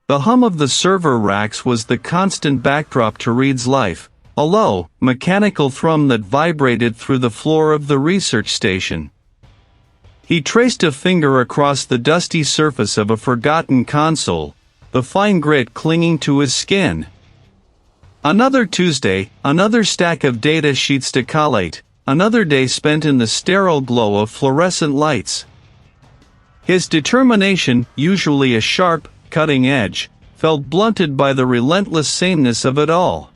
The hum of the server racks was the constant backdrop to Reid's life, a low, mechanical thrum that vibrated through the floor of the research station. He traced a finger across the dusty surface of a forgotten console, the fine grit clinging to his skin. Another Tuesday, another stack of data sheets to collate, another day spent in the sterile glow of fluorescent lights. His determination, usually a sharp, cutting edge, felt blunted by the relentless sameness of it all.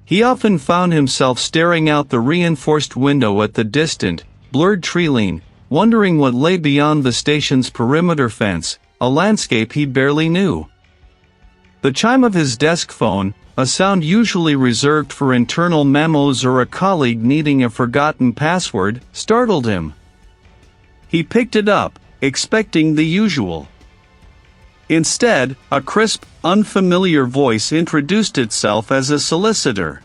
He often found himself staring out the reinforced window at the distant, blurred treeline, wondering what lay beyond the station's perimeter fence, a landscape he barely knew. The chime of his desk phone, a sound usually reserved for internal memos or a colleague needing a forgotten password, startled him. He picked it up, expecting the usual. Instead, a crisp, unfamiliar voice introduced itself as a solicitor.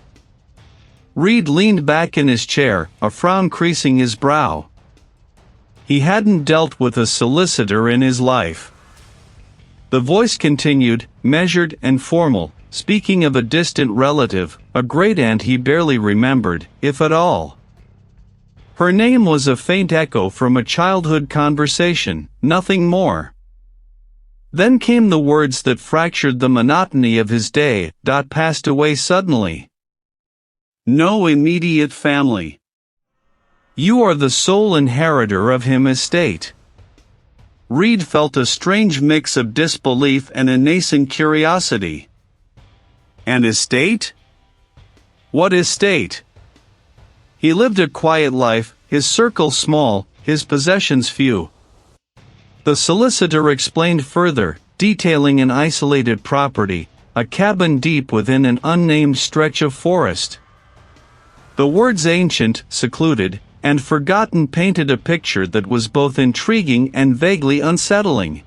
Reid leaned back in his chair, a frown creasing his brow. He hadn't dealt with a solicitor in his life. The voice continued, measured and formal, speaking of a distant relative, a great-aunt he barely remembered, if at all. Her name was a faint echo from a childhood conversation, nothing more. Then came the words that fractured the monotony of his day. Passed away suddenly. No immediate family. You are the sole inheritor of his estate. Reid felt a strange mix of disbelief and a nascent curiosity. An estate? What estate? He lived a quiet life, his circle small, his possessions few. The solicitor explained further, detailing an isolated property, a cabin deep within an unnamed stretch of forest. The words ancient, secluded, and forgotten painted a picture that was both intriguing and vaguely unsettling.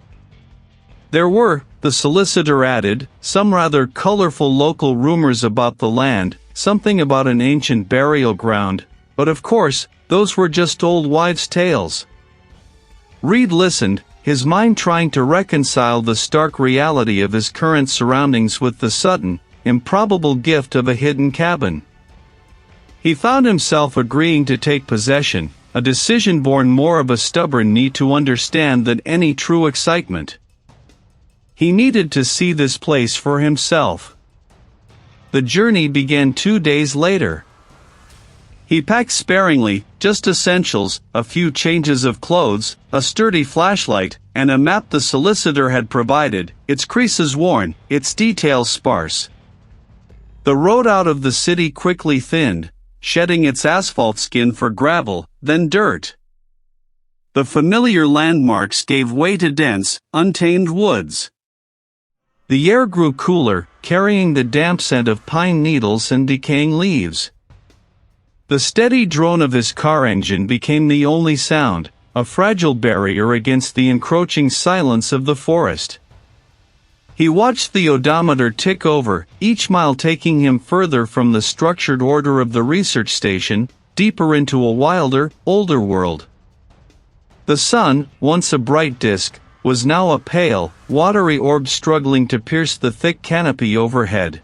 There were, the solicitor added, some rather colorful local rumors about the land, something about an ancient burial ground, but of course, those were just old wives' tales. Reid listened, his mind trying to reconcile the stark reality of his current surroundings with the sudden, improbable gift of a hidden cabin. He found himself agreeing to take possession, a decision born more of a stubborn need to understand than any true excitement. He needed to see this place for himself. The journey began 2 days later. He packed sparingly, just essentials, a few changes of clothes, a sturdy flashlight, and a map the solicitor had provided, its creases worn, its details sparse. The road out of the city quickly thinned, shedding its asphalt skin for gravel, then dirt. The familiar landmarks gave way to dense, untamed woods. The air grew cooler, carrying the damp scent of pine needles and decaying leaves. The steady drone of his car engine became the only sound, a fragile barrier against the encroaching silence of the forest. He watched the odometer tick over, each mile taking him further from the structured order of the research station, deeper into a wilder, older world. The sun, once a bright disk, was now a pale, watery orb struggling to pierce the thick canopy overhead.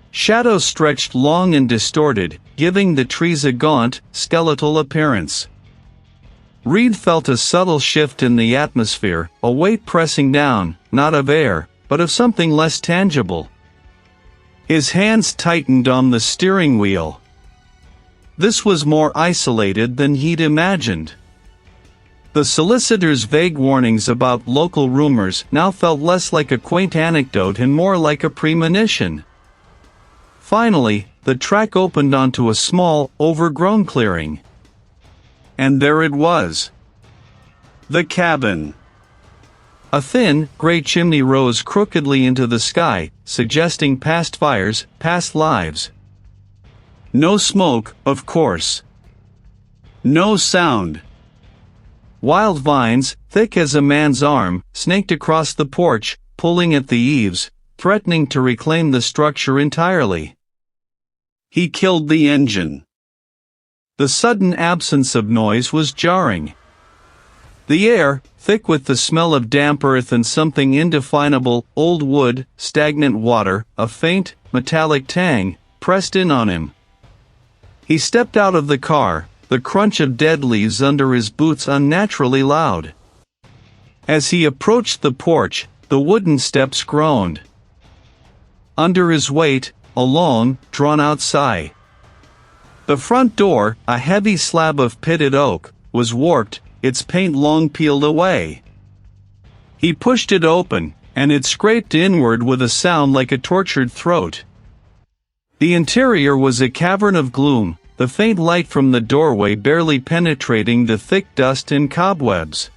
Shadows stretched long and distorted, giving the trees a gaunt, skeletal appearance. Reid felt a subtle shift in the atmosphere, a weight pressing down, not of air, but of something less tangible. His hands tightened on the steering wheel. This was more isolated than he'd imagined. The solicitor's vague warnings about local rumors now felt less like a quaint anecdote and more like a premonition. Finally, the track opened onto a small, overgrown clearing. And there it was. The cabin. A thin, gray chimney rose crookedly into the sky, suggesting past fires, past lives. No smoke, of course. No sound. Wild vines, thick as a man's arm, snaked across the porch, pulling at the eaves, threatening to reclaim the structure entirely. He killed the engine. The sudden absence of noise was jarring. The air, thick with the smell of damp earth and something indefinable, old wood, stagnant water, a faint, metallic tang, pressed in on him. He stepped out of the car, the crunch of dead leaves under his boots unnaturally loud. As he approached the porch, the wooden steps groaned. Under his weight, a long, drawn-out sigh. The front door, a heavy slab of pitted oak, was warped, its paint long peeled away. He pushed it open, and it scraped inward with a sound like a tortured throat. The interior was a cavern of gloom, the faint light from the doorway barely penetrating the thick dust and cobwebs.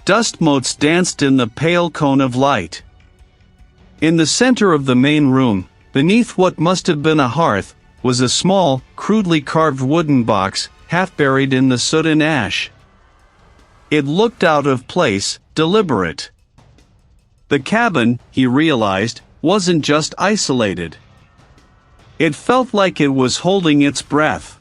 Dust motes danced in the pale cone of light. In the center of the main room, beneath what must have been a hearth, was a small, crudely carved wooden box, half buried in the soot and ash. It looked out of place, deliberate. The cabin, he realized, wasn't just isolated. It felt like it was holding its breath.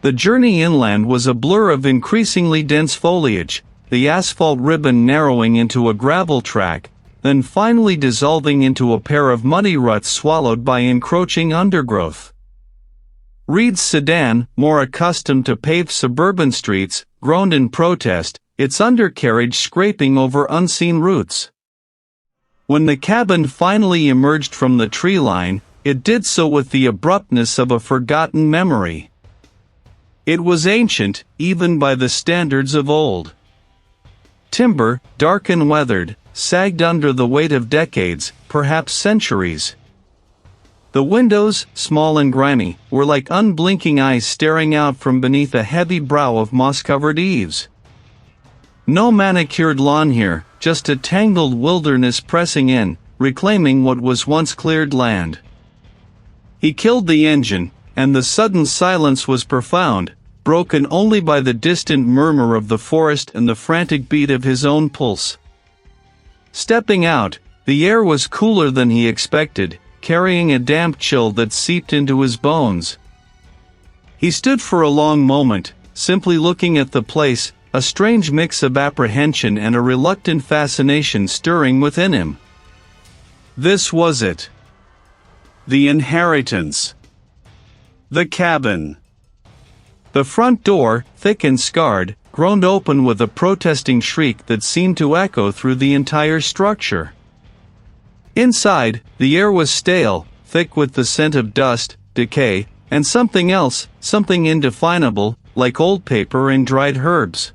The journey inland was a blur of increasingly dense foliage, the asphalt ribbon narrowing into a gravel track, then finally dissolving into a pair of muddy ruts swallowed by encroaching undergrowth. Reid's sedan, more accustomed to paved suburban streets, groaned in protest, its undercarriage scraping over unseen roots. When the cabin finally emerged from the tree line, it did so with the abruptness of a forgotten memory. It was ancient, even by the standards of old. Timber, dark and weathered, sagged under the weight of decades, perhaps centuries. The windows, small and grimy, were like unblinking eyes staring out from beneath a heavy brow of moss-covered eaves. No manicured lawn here, just a tangled wilderness pressing in, reclaiming what was once cleared land. He killed the engine, and the sudden silence was profound, broken only by the distant murmur of the forest and the frantic beat of his own pulse. Stepping out, the air was cooler than he expected, carrying a damp chill that seeped into his bones. He stood for a long moment, simply looking at the place, a strange mix of apprehension and a reluctant fascination stirring within him. This was it. The inheritance. The cabin. The front door, thick and scarred, groaned open with a protesting shriek that seemed to echo through the entire structure. Inside, the air was stale, thick with the scent of dust, decay, and something else, something indefinable, like old paper and dried herbs.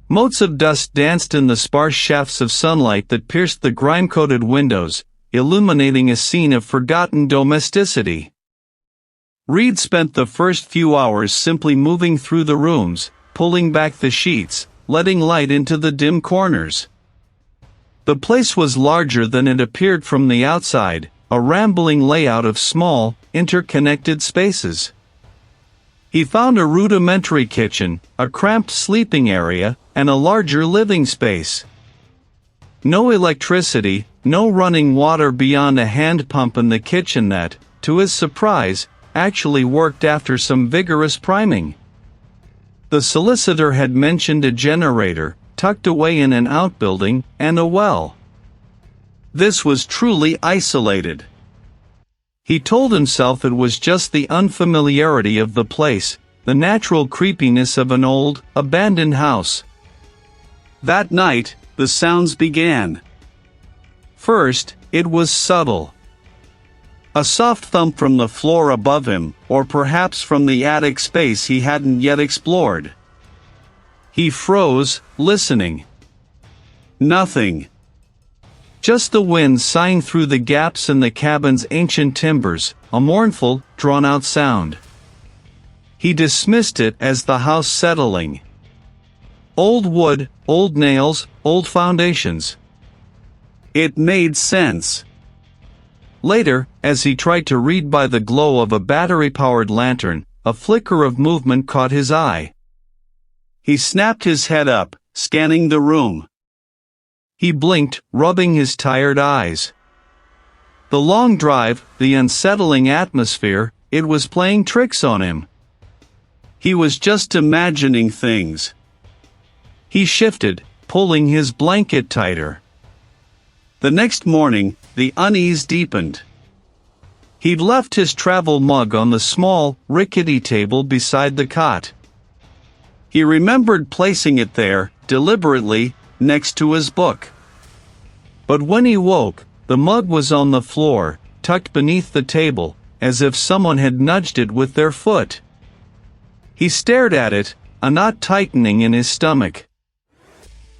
Motes of dust danced in the sparse shafts of sunlight that pierced the grime-coated windows, illuminating a scene of forgotten domesticity. Reid spent the first few hours simply moving through the rooms, pulling back the sheets, letting light into the dim corners. The place was larger than it appeared from the outside, a rambling layout of small, interconnected spaces. He found a rudimentary kitchen, a cramped sleeping area, and a larger living space. No electricity, no running water beyond a hand pump in the kitchen that, to his surprise, actually worked after some vigorous priming. The solicitor had mentioned a generator, tucked away in an outbuilding, and a well. This was truly isolated. He told himself it was just the unfamiliarity of the place, the natural creepiness of an old, abandoned house. That night, the sounds began. First, it was subtle. A soft thump from the floor above him, or perhaps from the attic space he hadn't yet explored. He froze, listening. Nothing. Just the wind sighing through the gaps in the cabin's ancient timbers, a mournful, drawn-out sound. He dismissed it as the house settling. Old wood, old nails, old foundations. It made sense. Later, as he tried to read by the glow of a battery-powered lantern, a flicker of movement caught his eye. He snapped his head up, scanning the room. He blinked, rubbing his tired eyes. The long drive, the unsettling atmosphere, it was playing tricks on him. He was just imagining things. He shifted, pulling his blanket tighter. The next morning, the unease deepened. He'd left his travel mug on the small, rickety table beside the cot. He remembered placing it there, deliberately, next to his book. But when he woke, the mug was on the floor, tucked beneath the table, as if someone had nudged it with their foot. He stared at it, a knot tightening in his stomach.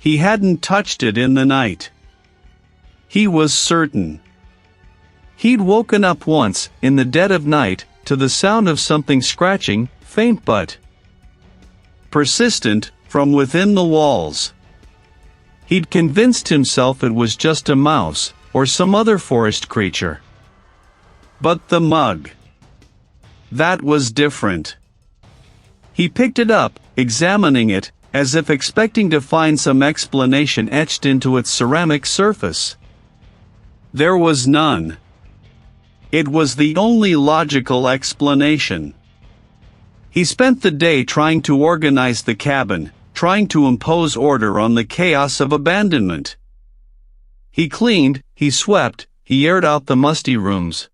He hadn't touched it in the night. He was certain. He'd woken up once, in the dead of night, to the sound of something scratching, faint but persistent, from within the walls. He'd convinced himself it was just a mouse, or some other forest creature. But the mug. That was different. He picked it up, examining it, as if expecting to find some explanation etched into its ceramic surface. There was none. It was the only logical explanation. He spent the day trying to organize the cabin, trying to impose order on the chaos of abandonment. He cleaned, he swept, he aired out the musty rooms.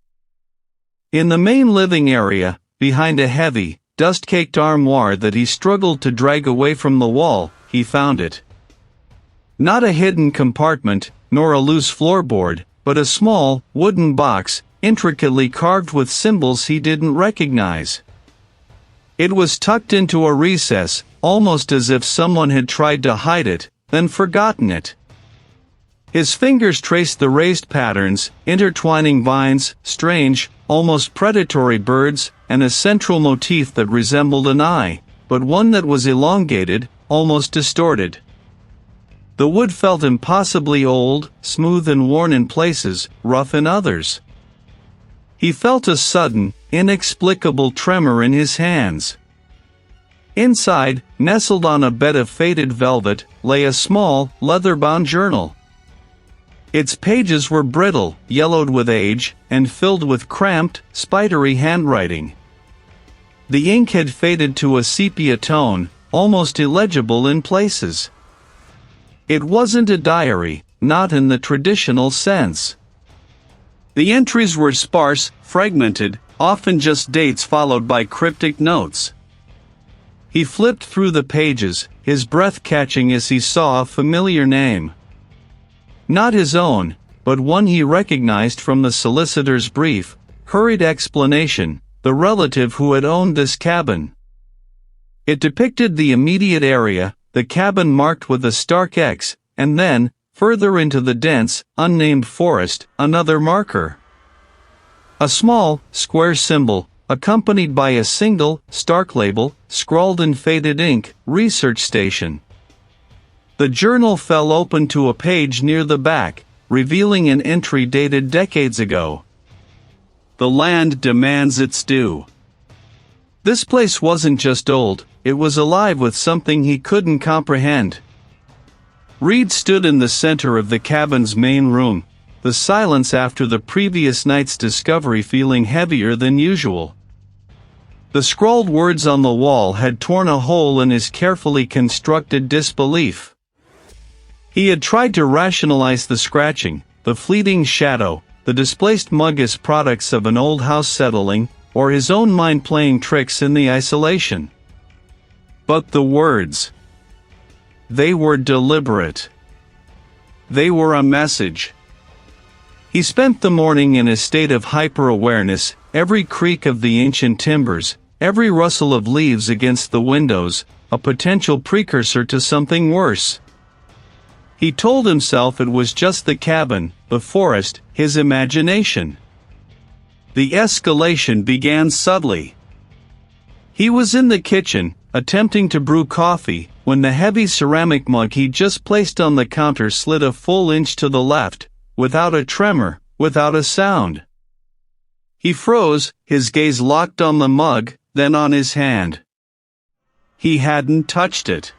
In the main living area, behind a heavy, dust-caked armoire that he struggled to drag away from the wall, he found it. Not a hidden compartment, nor a loose floorboard, but a small, wooden box, intricately carved with symbols he didn't recognize. It was tucked into a recess, almost as if someone had tried to hide it, then forgotten it. His fingers traced the raised patterns, intertwining vines, strange, almost predatory birds, and a central motif that resembled an eye, but one that was elongated, almost distorted. The wood felt impossibly old, smooth and worn in places, rough in others. He felt a sudden, inexplicable tremor in his hands. Inside, nestled on a bed of faded velvet, lay a small, leather-bound journal. Its pages were brittle, yellowed with age, and filled with cramped, spidery handwriting. The ink had faded to a sepia tone, almost illegible in places. It wasn't a diary, not in the traditional sense. The entries were sparse, fragmented, often just dates followed by cryptic notes. He flipped through the pages, his breath catching as he saw a familiar name. Not his own, but one he recognized from the solicitor's brief, hurried explanation, the relative who had owned this cabin. It depicted the immediate area, the cabin marked with a stark X, and then, further into the dense, unnamed forest, another marker. A small, square symbol, accompanied by a single, stark label, scrawled in faded ink, Research Station. The journal fell open to a page near the back, revealing an entry dated decades ago. The land demands its due. This place wasn't just old, it was alive with something he couldn't comprehend. Reid stood in the center of the cabin's main room, the silence after the previous night's discovery feeling heavier than usual. The scrawled words on the wall had torn a hole in his carefully constructed disbelief. He had tried to rationalize the scratching, the fleeting shadow, the displaced mug as products of an old house settling, or his own mind playing tricks in the isolation. But the words. They were deliberate. They were a message. He spent the morning in a state of hyper-awareness, every creak of the ancient timbers, every rustle of leaves against the windows, a potential precursor to something worse. He told himself it was just the cabin, the forest, his imagination. The escalation began subtly. He was in the kitchen, attempting to brew coffee, when the heavy ceramic mug he just placed on the counter slid a full inch to the left, without a tremor, without a sound. He froze, his gaze locked on the mug, then on his hand. He hadn't touched it.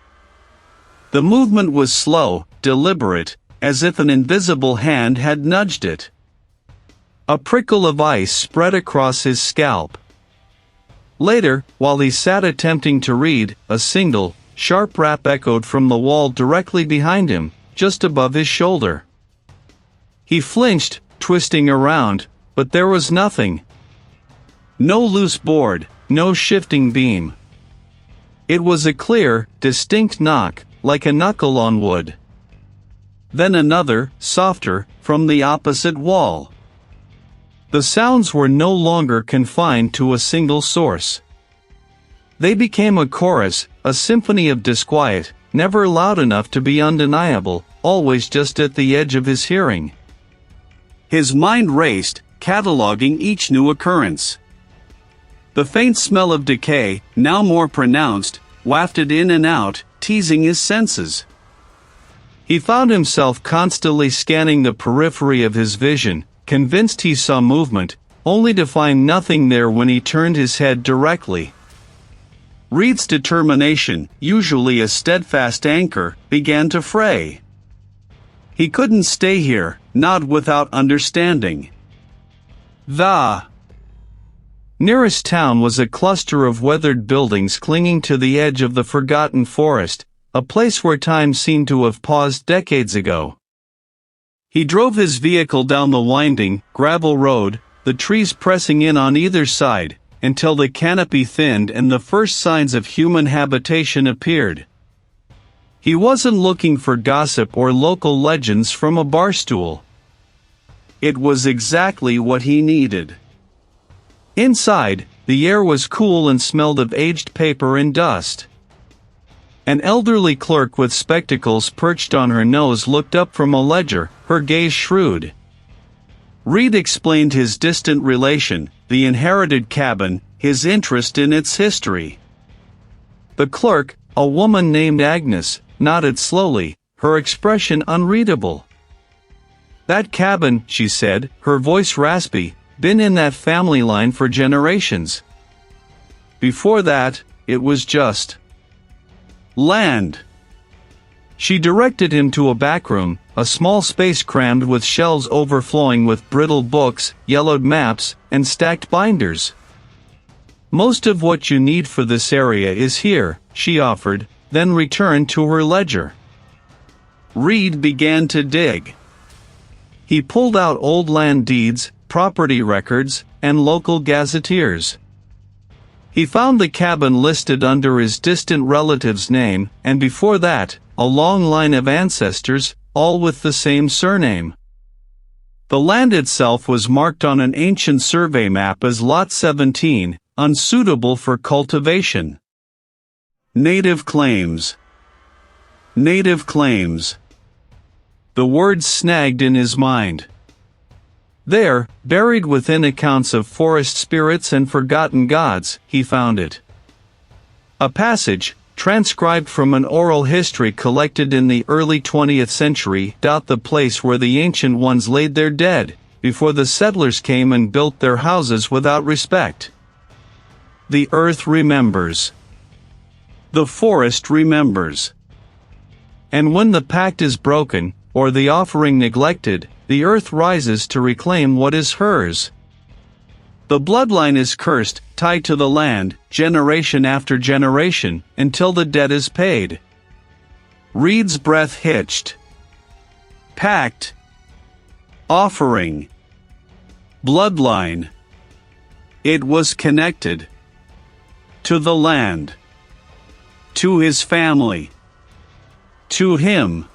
The movement was slow, deliberate, as if an invisible hand had nudged it. A prickle of ice spread across his scalp. Later, while he sat attempting to read, a single, sharp rap echoed from the wall directly behind him, just above his shoulder. He flinched, twisting around, but there was nothing. No loose board, no shifting beam. It was a clear, distinct knock, like a knuckle on wood. Then another, softer, from the opposite wall. The sounds were no longer confined to a single source. They became a chorus, a symphony of disquiet, never loud enough to be undeniable, always just at the edge of his hearing. His mind raced, cataloging each new occurrence. The faint smell of decay, now more pronounced, wafted in and out, teasing his senses. He found himself constantly scanning the periphery of his vision, convinced he saw movement, only to find nothing there when he turned his head directly. Reid's determination, usually a steadfast anchor, began to fray. He couldn't stay here, not without understanding. The nearest town was a cluster of weathered buildings clinging to the edge of the forgotten forest, a place where time seemed to have paused decades ago. He drove his vehicle down the winding, gravel road, the trees pressing in on either side, until the canopy thinned and the first signs of human habitation appeared. He wasn't looking for gossip or local legends from a barstool. It was exactly what he needed. Inside, the air was cool and smelled of aged paper and dust. An elderly clerk with spectacles perched on her nose looked up from a ledger, her gaze shrewd. Reid explained his distant relation, the inherited cabin, his interest in its history. The clerk, a woman named Agnes, nodded slowly, her expression unreadable. "That cabin," she said, her voice raspy, "been in that family line for generations. Before that, it was just land." She directed him to a back room, a small space crammed with shelves overflowing with brittle books, yellowed maps, and stacked binders. "Most of what you need for this area is here," she offered, then returned to her ledger. Reid began to dig. He pulled out old land deeds, property records, and local gazetteers. He found the cabin listed under his distant relative's name, and before that, a long line of ancestors, all with the same surname. The land itself was marked on an ancient survey map as Lot 17, unsuitable for cultivation. Native claims. Native claims. The words snagged in his mind. There, buried within accounts of forest spirits and forgotten gods, he found it. A passage, transcribed from an oral history collected in the early 20th century, the place where the ancient ones laid their dead, before the settlers came and built their houses without respect. The earth remembers. The forest remembers. And when the pact is broken, or the offering neglected, the earth rises to reclaim what is hers. The bloodline is cursed, tied to the land, generation after generation, until the debt is paid. Reid's breath hitched. Pact. Offering. Bloodline. It was connected. To the land. To his family. To him.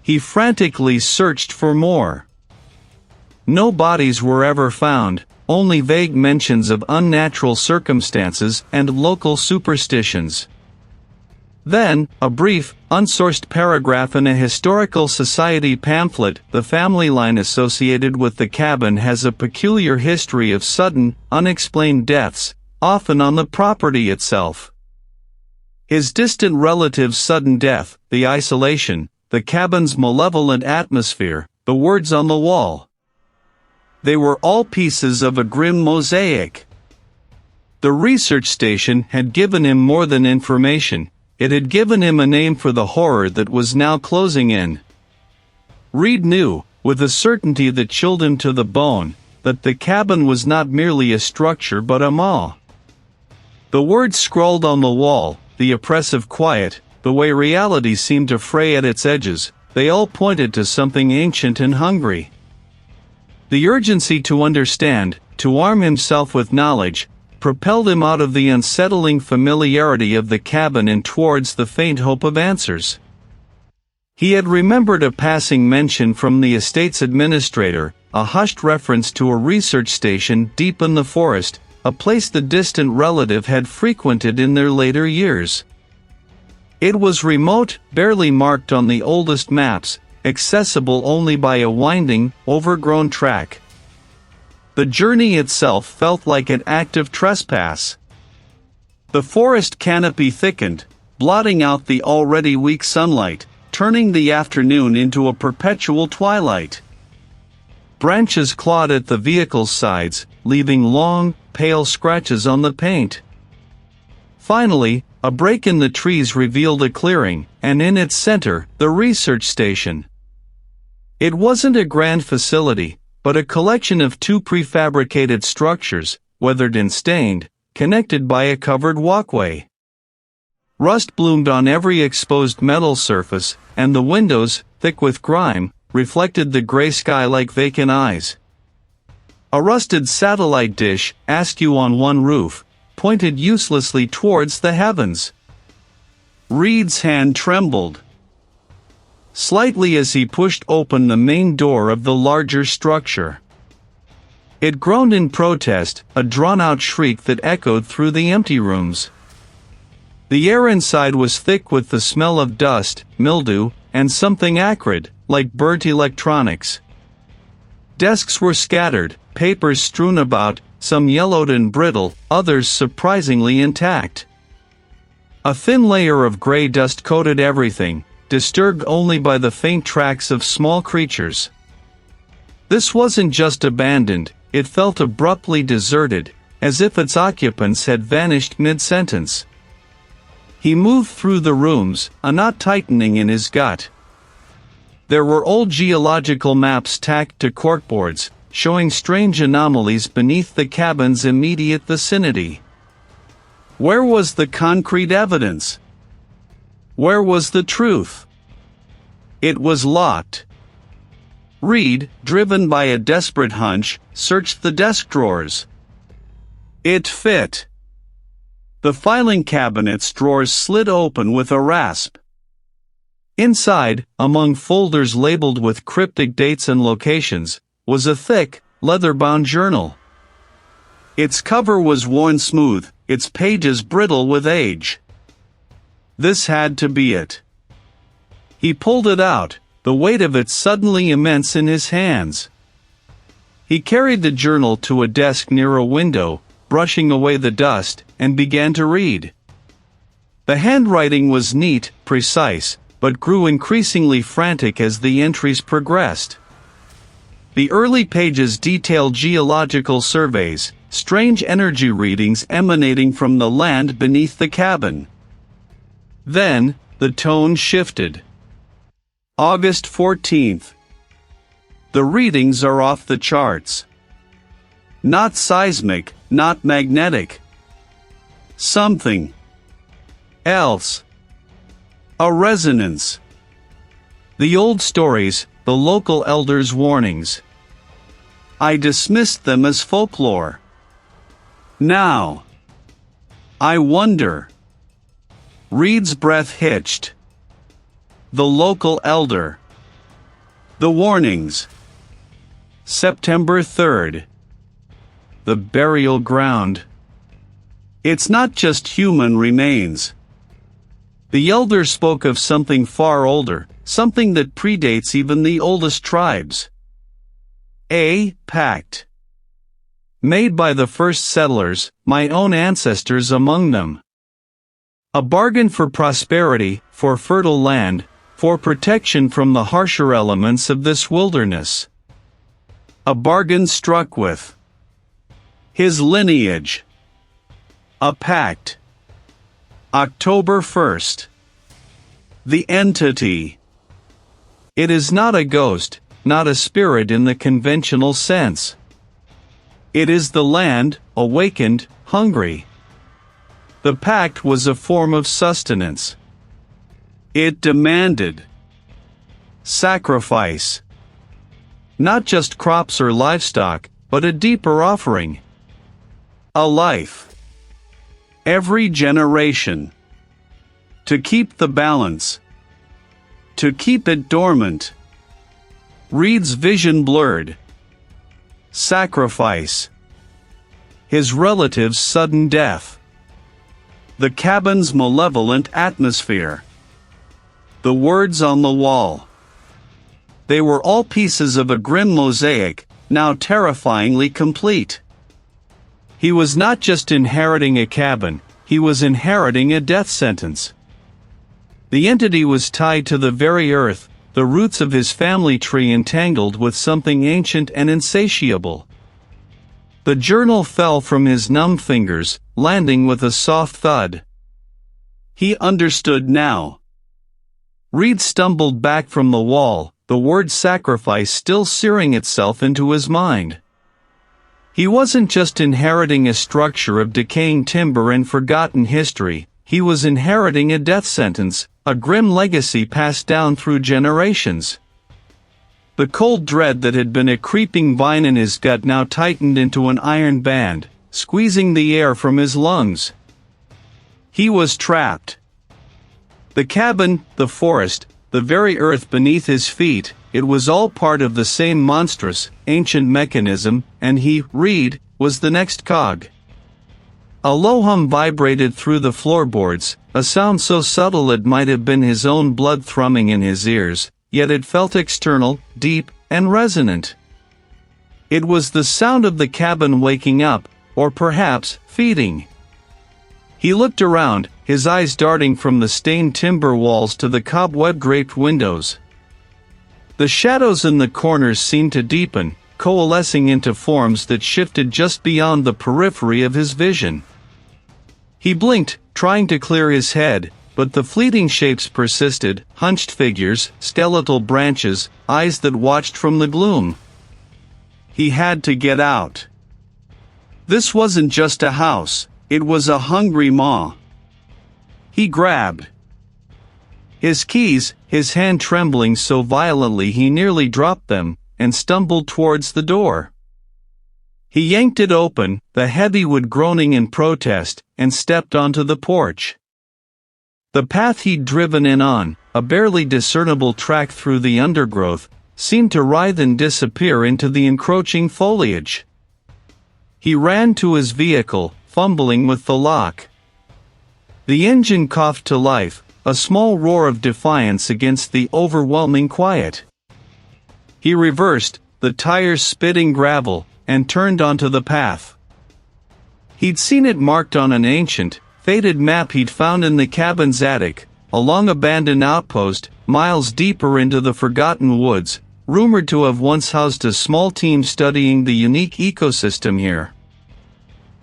He frantically searched for more. No bodies were ever found, only vague mentions of unnatural circumstances and local superstitions. Then, a brief, unsourced paragraph in a historical society pamphlet, "The family line associated with the cabin has a peculiar history of sudden, unexplained deaths, often on the property itself." His distant relative's sudden death, the isolation, the cabin's malevolent atmosphere, the words on the wall. They were all pieces of a grim mosaic. The research station had given him more than information, it had given him a name for the horror that was now closing in. Reid knew, with a certainty that chilled him to the bone, that the cabin was not merely a structure but a maw. The words scrawled on the wall, the oppressive quiet, the way reality seemed to fray at its edges, they all pointed to something ancient and hungry. The urgency to understand, to arm himself with knowledge, propelled him out of the unsettling familiarity of the cabin and towards the faint hope of answers. He had remembered a passing mention from the estate's administrator, a hushed reference to a research station deep in the forest, a place the distant relative had frequented in their later years. It was remote, barely marked on the oldest maps, accessible only by a winding, overgrown track. The journey itself felt like an act of trespass. The forest canopy thickened, blotting out the already weak sunlight, turning the afternoon into a perpetual twilight. Branches clawed at the vehicle's sides, leaving long, pale scratches on the paint. Finally, a break in the trees revealed a clearing, and in its center, the research station. It wasn't a grand facility, but a collection of two prefabricated structures, weathered and stained, connected by a covered walkway. Rust bloomed on every exposed metal surface, and the windows, thick with grime, reflected the gray sky like vacant eyes. A rusted satellite dish, askew on one roof, pointed uselessly towards the heavens. Reid's hand trembled slightly as he pushed open the main door of the larger structure. It groaned in protest, a drawn-out shriek that echoed through the empty rooms. The air inside was thick with the smell of dust, mildew, and something acrid, like burnt electronics. Desks were scattered, papers strewn about, some yellowed and brittle, others surprisingly intact. A thin layer of gray dust coated everything, disturbed only by the faint tracks of small creatures. This wasn't just abandoned, it felt abruptly deserted, as if its occupants had vanished mid-sentence. He moved through the rooms, a knot tightening in his gut. There were old geological maps tacked to corkboards, showing strange anomalies beneath the cabin's immediate vicinity. Where was the concrete evidence? Where was the truth? It was locked. Reid, driven by a desperate hunch, searched the desk drawers. It fit. The filing cabinet's drawers slid open with a rasp. Inside, among folders labeled with cryptic dates and locations, was a thick, leather-bound journal. Its cover was worn smooth, its pages brittle with age. This had to be it. He pulled it out, the weight of it suddenly immense in his hands. He carried the journal to a desk near a window, brushing away the dust, and began to read. The handwriting was neat, precise, but grew increasingly frantic as the entries progressed. The early pages detailed geological surveys, strange energy readings emanating from the land beneath the cabin. Then, the tone shifted. August 14th. The readings are off the charts. Not seismic, not magnetic. Something else. A resonance. The old stories, the local elders' warnings. I dismissed them as folklore. Now, I wonder. Reid's breath hitched. The local elder. The warnings. September 3rd. The burial ground. It's not just human remains. The elder spoke of something far older, something that predates even the oldest tribes. A pact. Made by the first settlers, my own ancestors among them. A bargain for prosperity, for fertile land, for protection from the harsher elements of this wilderness. A bargain struck with his lineage. A pact. October 1st. The entity. It is not a ghost, not a spirit in the conventional sense. It is the land, awakened, hungry. The pact was a form of sustenance. It demanded sacrifice. Not just crops or livestock, but a deeper offering. A life. Every generation. To keep the balance. To keep it dormant. Reid's vision blurred. Sacrifice. His relative's sudden death. The cabin's malevolent atmosphere. The words on the wall. They were all pieces of a grim mosaic, now terrifyingly complete. He was not just inheriting a cabin, he was inheriting a death sentence. The entity was tied to the very earth, the roots of his family tree entangled with something ancient and insatiable. The journal fell from his numb fingers, landing with a soft thud. He understood now. Reid stumbled back from the wall, the word sacrifice still searing itself into his mind. He wasn't just inheriting a structure of decaying timber and forgotten history, he was inheriting a death sentence, a grim legacy passed down through generations. The cold dread that had been a creeping vine in his gut now tightened into an iron band, squeezing the air from his lungs. He was trapped. The cabin, the forest, the very earth beneath his feet, it was all part of the same monstrous, ancient mechanism, and he, Reid, was the next cog. A low hum vibrated through the floorboards, a sound so subtle it might have been his own blood thrumming in his ears, yet it felt external, deep, and resonant. It was the sound of the cabin waking up, or perhaps, feeding. He looked around, his eyes darting from the stained timber walls to the cobweb-draped windows. The shadows in the corners seemed to deepen, coalescing into forms that shifted just beyond the periphery of his vision. He blinked, trying to clear his head, but the fleeting shapes persisted, hunched figures, skeletal branches, eyes that watched from the gloom. He had to get out. This wasn't just a house, it was a hungry maw. He grabbed his keys, his hand trembling so violently he nearly dropped them, and stumbled towards the door. He yanked it open, the heavy wood groaning in protest, and stepped onto the porch. The path he'd driven in on, a barely discernible track through the undergrowth, seemed to writhe and disappear into the encroaching foliage. He ran to his vehicle, fumbling with the lock. The engine coughed to life, a small roar of defiance against the overwhelming quiet. He reversed, the tires spitting gravel, and turned onto the path. He'd seen it marked on an ancient, faded map he'd found in the cabin's attic, a long-abandoned outpost, miles deeper into the forgotten woods, rumored to have once housed a small team studying the unique ecosystem here.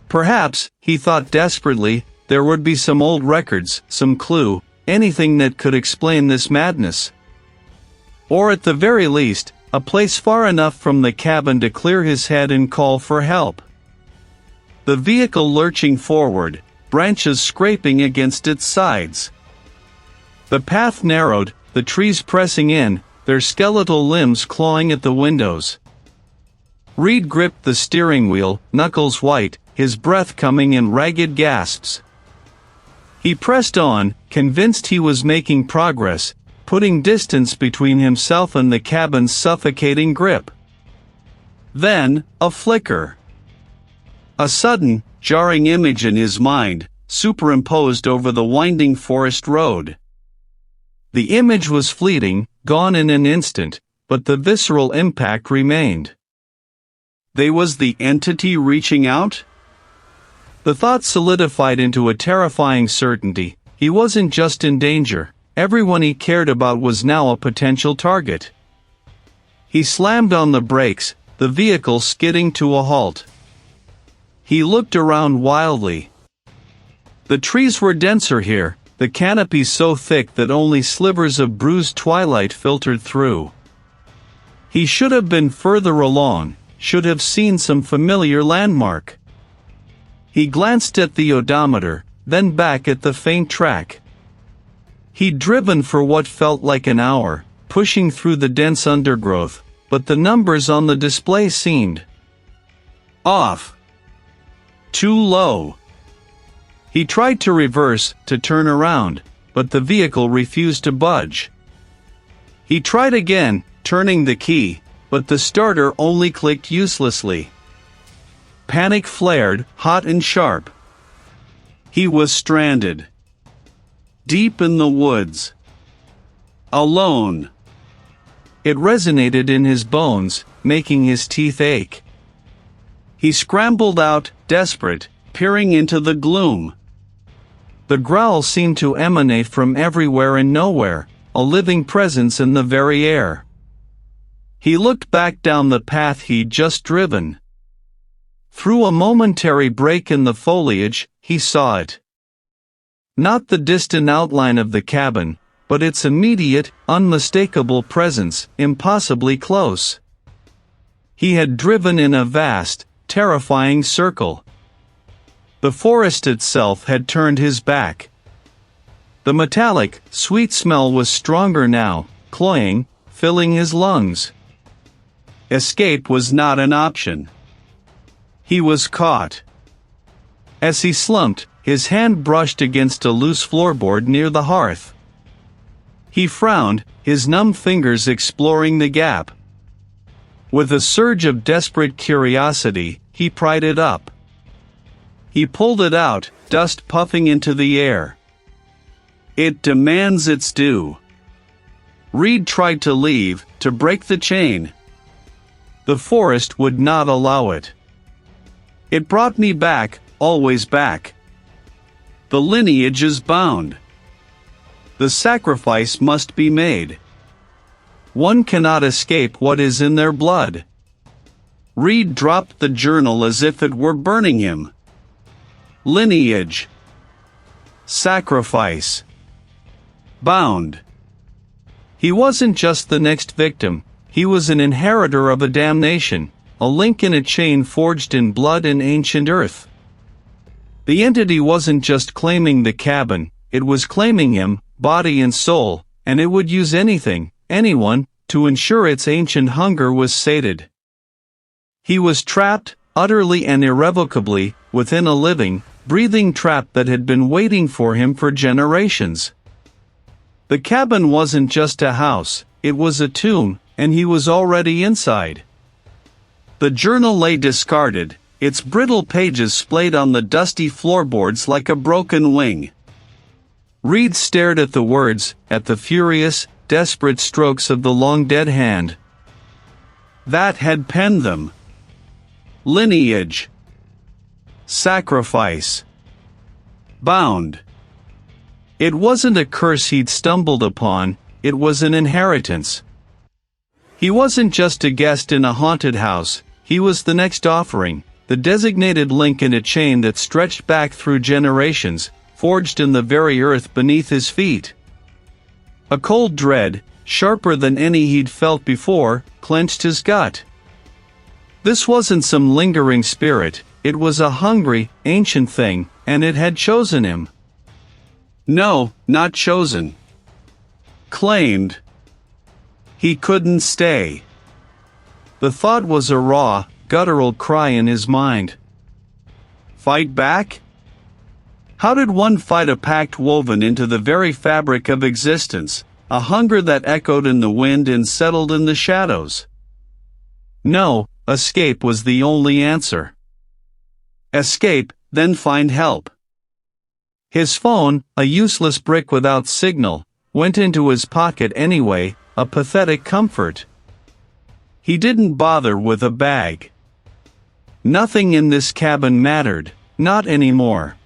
Perhaps, he thought desperately, there would be some old records, some clue, anything that could explain this madness. Or at the very least, a place far enough from the cabin to clear his head and call for help. The vehicle lurching forward, branches scraping against its sides. The path narrowed, the trees pressing in, their skeletal limbs clawing at the windows. Reid gripped the steering wheel, knuckles white, his breath coming in ragged gasps. He pressed on, convinced he was making progress, putting distance between himself and the cabin's suffocating grip. Then, a flicker. A sudden, jarring image in his mind, superimposed over the winding forest road. The image was fleeting, gone in an instant, but the visceral impact remained. Was the entity reaching out? The thought solidified into a terrifying certainty. He wasn't just in danger, everyone he cared about was now a potential target. He slammed on the brakes, the vehicle skidding to a halt. He looked around wildly. The trees were denser here, the canopies so thick that only slivers of bruised twilight filtered through. He should have been further along, should have seen some familiar landmark. He glanced at the odometer, then back at the faint track. He'd driven for what felt like an hour, pushing through the dense undergrowth, but the numbers on the display seemed off. Too low. He tried to reverse, to turn around, but the vehicle refused to budge. He tried again, turning the key, but the starter only clicked uselessly. Panic flared, hot and sharp. He was stranded. Deep in the woods. Alone. It resonated in his bones, making his teeth ache. He scrambled out, desperate, peering into the gloom. The growl seemed to emanate from everywhere and nowhere, a living presence in the very air. He looked back down the path he'd just driven. Through a momentary break in the foliage, he saw it. Not the distant outline of the cabin, but its immediate, unmistakable presence, impossibly close. He had driven in a vast, terrifying circle. The forest itself had turned his back. The metallic, sweet smell was stronger now, cloying, filling his lungs. Escape was not an option. He was caught. As he slumped, his hand brushed against a loose floorboard near the hearth. He frowned, his numb fingers exploring the gap. With a surge of desperate curiosity, he pried it up. He pulled it out, dust puffing into the air. It demands its due. Reid tried to leave, to break the chain. The forest would not allow it. It brought me back, always back. The lineage is bound. The sacrifice must be made. One cannot escape what is in their blood. Reid dropped the journal as if it were burning him. Lineage. Sacrifice. Bound. He wasn't just the next victim, he was an inheritor of a damnation, a link in a chain forged in blood and ancient earth. The entity wasn't just claiming the cabin, it was claiming him, body and soul, and it would use anything, anyone, to ensure its ancient hunger was sated. He was trapped, utterly and irrevocably, within a living, breathing trap that had been waiting for him for generations. The cabin wasn't just a house, it was a tomb, and he was already inside. The journal lay discarded, its brittle pages splayed on the dusty floorboards like a broken wing. Reid stared at the words, at the furious, desperate strokes of the long-dead hand that had penned them. Lineage. Sacrifice. Bound. It wasn't a curse he'd stumbled upon, it was an inheritance. He wasn't just a guest in a haunted house, he was the next offering, the designated link in a chain that stretched back through generations, forged in the very earth beneath his feet. A cold dread, sharper than any he'd felt before, clenched his gut. This wasn't some lingering spirit, it was a hungry, ancient thing, and it had chosen him. No, not chosen. Claimed. He couldn't stay. The thought was a raw, guttural cry in his mind. Fight back? How did one fight a pact woven into the very fabric of existence, a hunger that echoed in the wind and settled in the shadows? No, escape was the only answer. Escape, then find help. His phone, a useless brick without signal, went into his pocket anyway, a pathetic comfort. He didn't bother with a bag. Nothing in this cabin mattered, not anymore.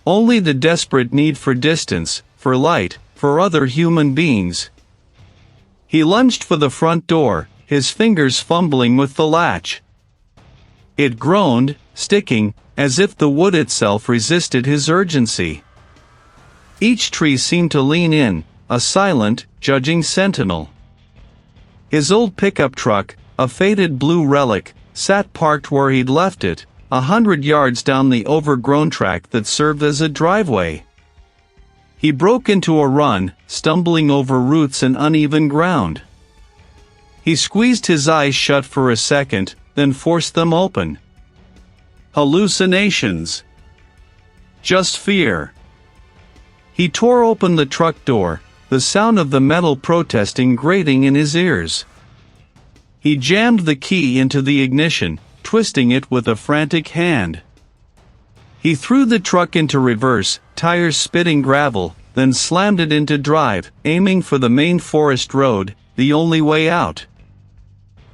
Only the desperate need for distance, for light, for other human beings. He lunged for the front door, his fingers fumbling with the latch. It groaned, sticking, as if the wood itself resisted his urgency. Each tree seemed to lean in, a silent, judging sentinel. His old pickup truck, a faded blue relic, sat parked where he'd left it, 100 yards down the overgrown track that served as a driveway. He broke into a run, stumbling over roots and uneven ground. He squeezed his eyes shut for a second, then forced them open. Hallucinations. Just fear. He tore open the truck door, the sound of the metal protesting grating in his ears. He jammed the key into the ignition, twisting it with a frantic hand. He threw the truck into reverse, tires spitting gravel, then slammed it into drive, aiming for the main forest road, the only way out.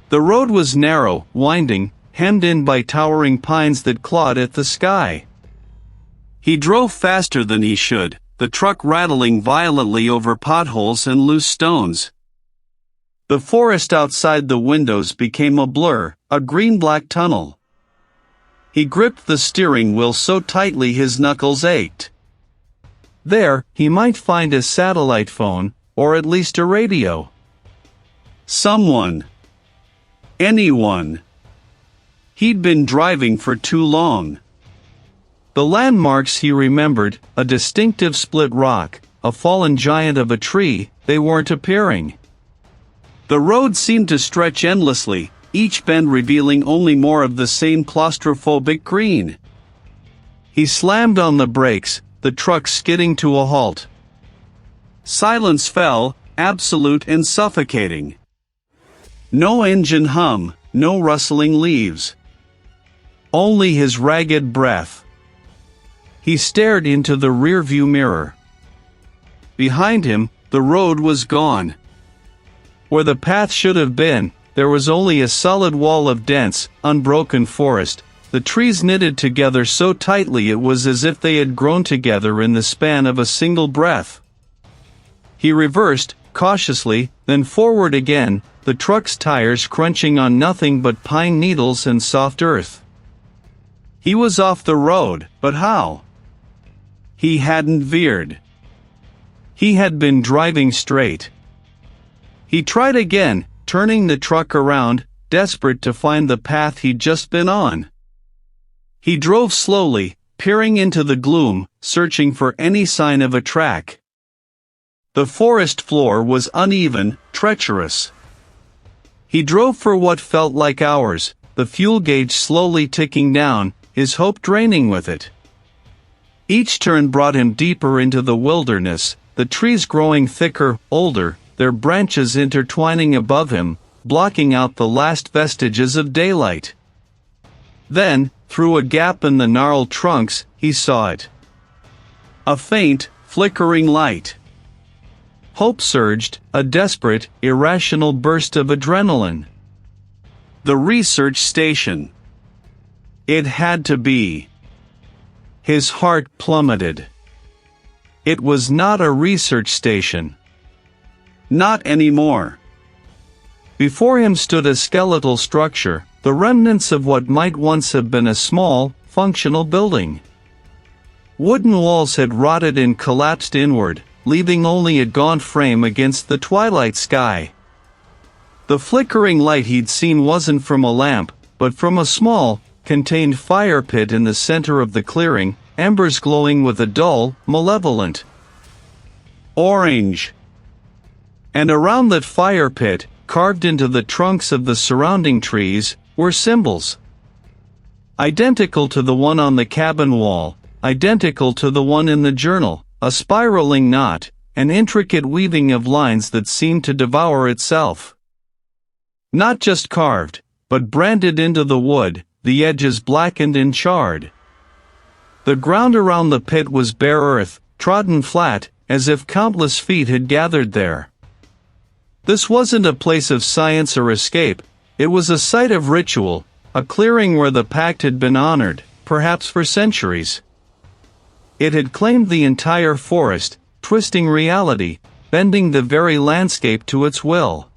The road was narrow, winding, hemmed in by towering pines that clawed at the sky. He drove faster than he should, the truck rattling violently over potholes and loose stones. The forest outside the windows became a blur, a green-black tunnel. He gripped the steering wheel so tightly his knuckles ached. There, he might find a satellite phone, or at least a radio. Someone. Anyone. He'd been driving for too long. The landmarks he remembered, a distinctive split rock, a fallen giant of a tree, they weren't appearing. The road seemed to stretch endlessly, each bend revealing only more of the same claustrophobic green. He slammed on the brakes, the truck skidding to a halt. Silence fell, absolute and suffocating. No engine hum, no rustling leaves. Only his ragged breath. He stared into the rearview mirror. Behind him, the road was gone. Where the path should have been, there was only a solid wall of dense, unbroken forest, the trees knitted together so tightly it was as if they had grown together in the span of a single breath. He reversed, cautiously, then forward again, the truck's tires crunching on nothing but pine needles and soft earth. He was off the road, but how? He hadn't veered. He had been driving straight. He tried again, turning the truck around, desperate to find the path he'd just been on. He drove slowly, peering into the gloom, searching for any sign of a track. The forest floor was uneven, treacherous. He drove for what felt like hours, the fuel gauge slowly ticking down, his hope draining with it. Each turn brought him deeper into the wilderness, the trees growing thicker, older, their branches intertwining above him, blocking out the last vestiges of daylight. Then, through a gap in the gnarled trunks, he saw it. A faint, flickering light. Hope surged, a desperate, irrational burst of adrenaline. The research station. It had to be. His heart plummeted. It was not a research station. Not anymore. Before him stood a skeletal structure, the remnants of what might once have been a small, functional building. Wooden walls had rotted and collapsed inward, leaving only a gaunt frame against the twilight sky. The flickering light he'd seen wasn't from a lamp, but from a small, contained fire pit in the center of the clearing, embers glowing with a dull, malevolent orange. And around that fire pit, carved into the trunks of the surrounding trees, were symbols. Identical to the one on the cabin wall, identical to the one in the journal, a spiraling knot, an intricate weaving of lines that seemed to devour itself. Not just carved, but branded into the wood, the edges blackened and charred. The ground around the pit was bare earth, trodden flat, as if countless feet had gathered there. This wasn't a place of science or escape, it was a site of ritual, a clearing where the pact had been honored, perhaps for centuries. It had claimed the entire forest, twisting reality, bending the very landscape to its will.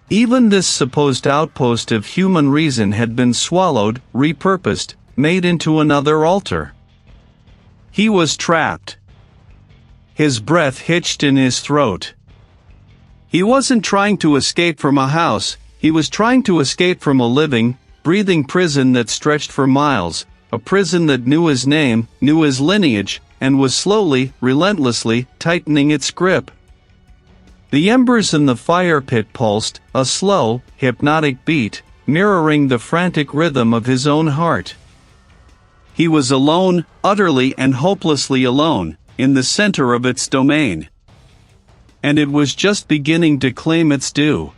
Even this supposed outpost of human reason had been swallowed, repurposed, made into another altar. He was trapped. His breath hitched in his throat. He wasn't trying to escape from a house, he was trying to escape from a living, breathing prison that stretched for miles, a prison that knew his name, knew his lineage, and was slowly, relentlessly, tightening its grip. The embers in the fire pit pulsed, a slow, hypnotic beat, mirroring the frantic rhythm of his own heart. He was alone, utterly and hopelessly alone, in the center of its domain. And it was just beginning to claim its due.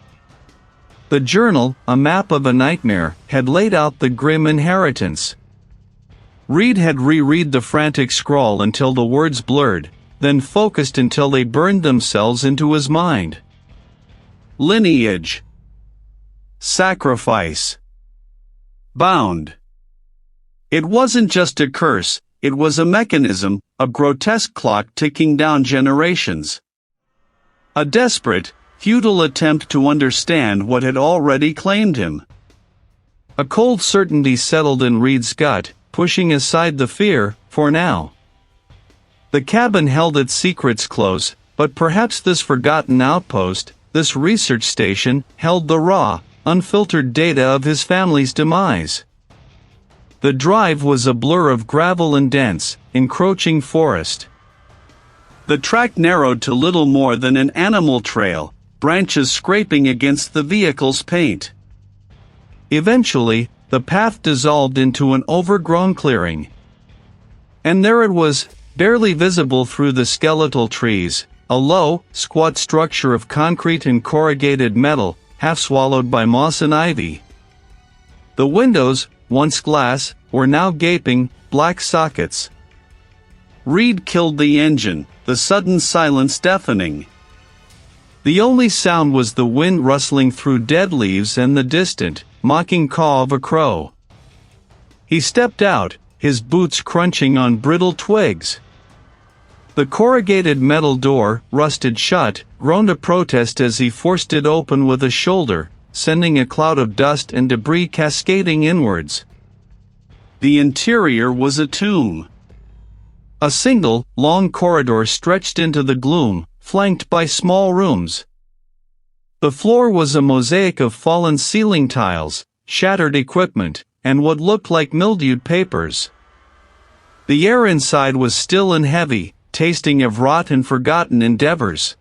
The journal, a map of a nightmare, had laid out the grim inheritance. Reid had reread the frantic scrawl until the words blurred, then focused until they burned themselves into his mind. Lineage. Sacrifice. Bound. It wasn't just a curse, it was a mechanism, a grotesque clock ticking down generations. A desperate, futile attempt to understand what had already claimed him. A cold certainty settled in Reid's gut, pushing aside the fear, for now. The cabin held its secrets close, but perhaps this forgotten outpost, this research station, held the raw, unfiltered data of his family's demise. The drive was a blur of gravel and dense, encroaching forest. The track narrowed to little more than an animal trail, branches scraping against the vehicle's paint. Eventually, the path dissolved into an overgrown clearing. And there it was, barely visible through the skeletal trees, a low, squat structure of concrete and corrugated metal, half swallowed by moss and ivy. The windows, once glass, were now gaping, black sockets. Reid killed the engine, the sudden silence deafening. The only sound was the wind rustling through dead leaves and the distant, mocking caw of a crow. He stepped out, his boots crunching on brittle twigs. The corrugated metal door, rusted shut, groaned a protest as he forced it open with a shoulder, sending a cloud of dust and debris cascading inwards. The interior was a tomb. A single, long corridor stretched into the gloom, flanked by small rooms. The floor was a mosaic of fallen ceiling tiles, shattered equipment, and what looked like mildewed papers. The air inside was still and heavy, tasting of rot and forgotten endeavors.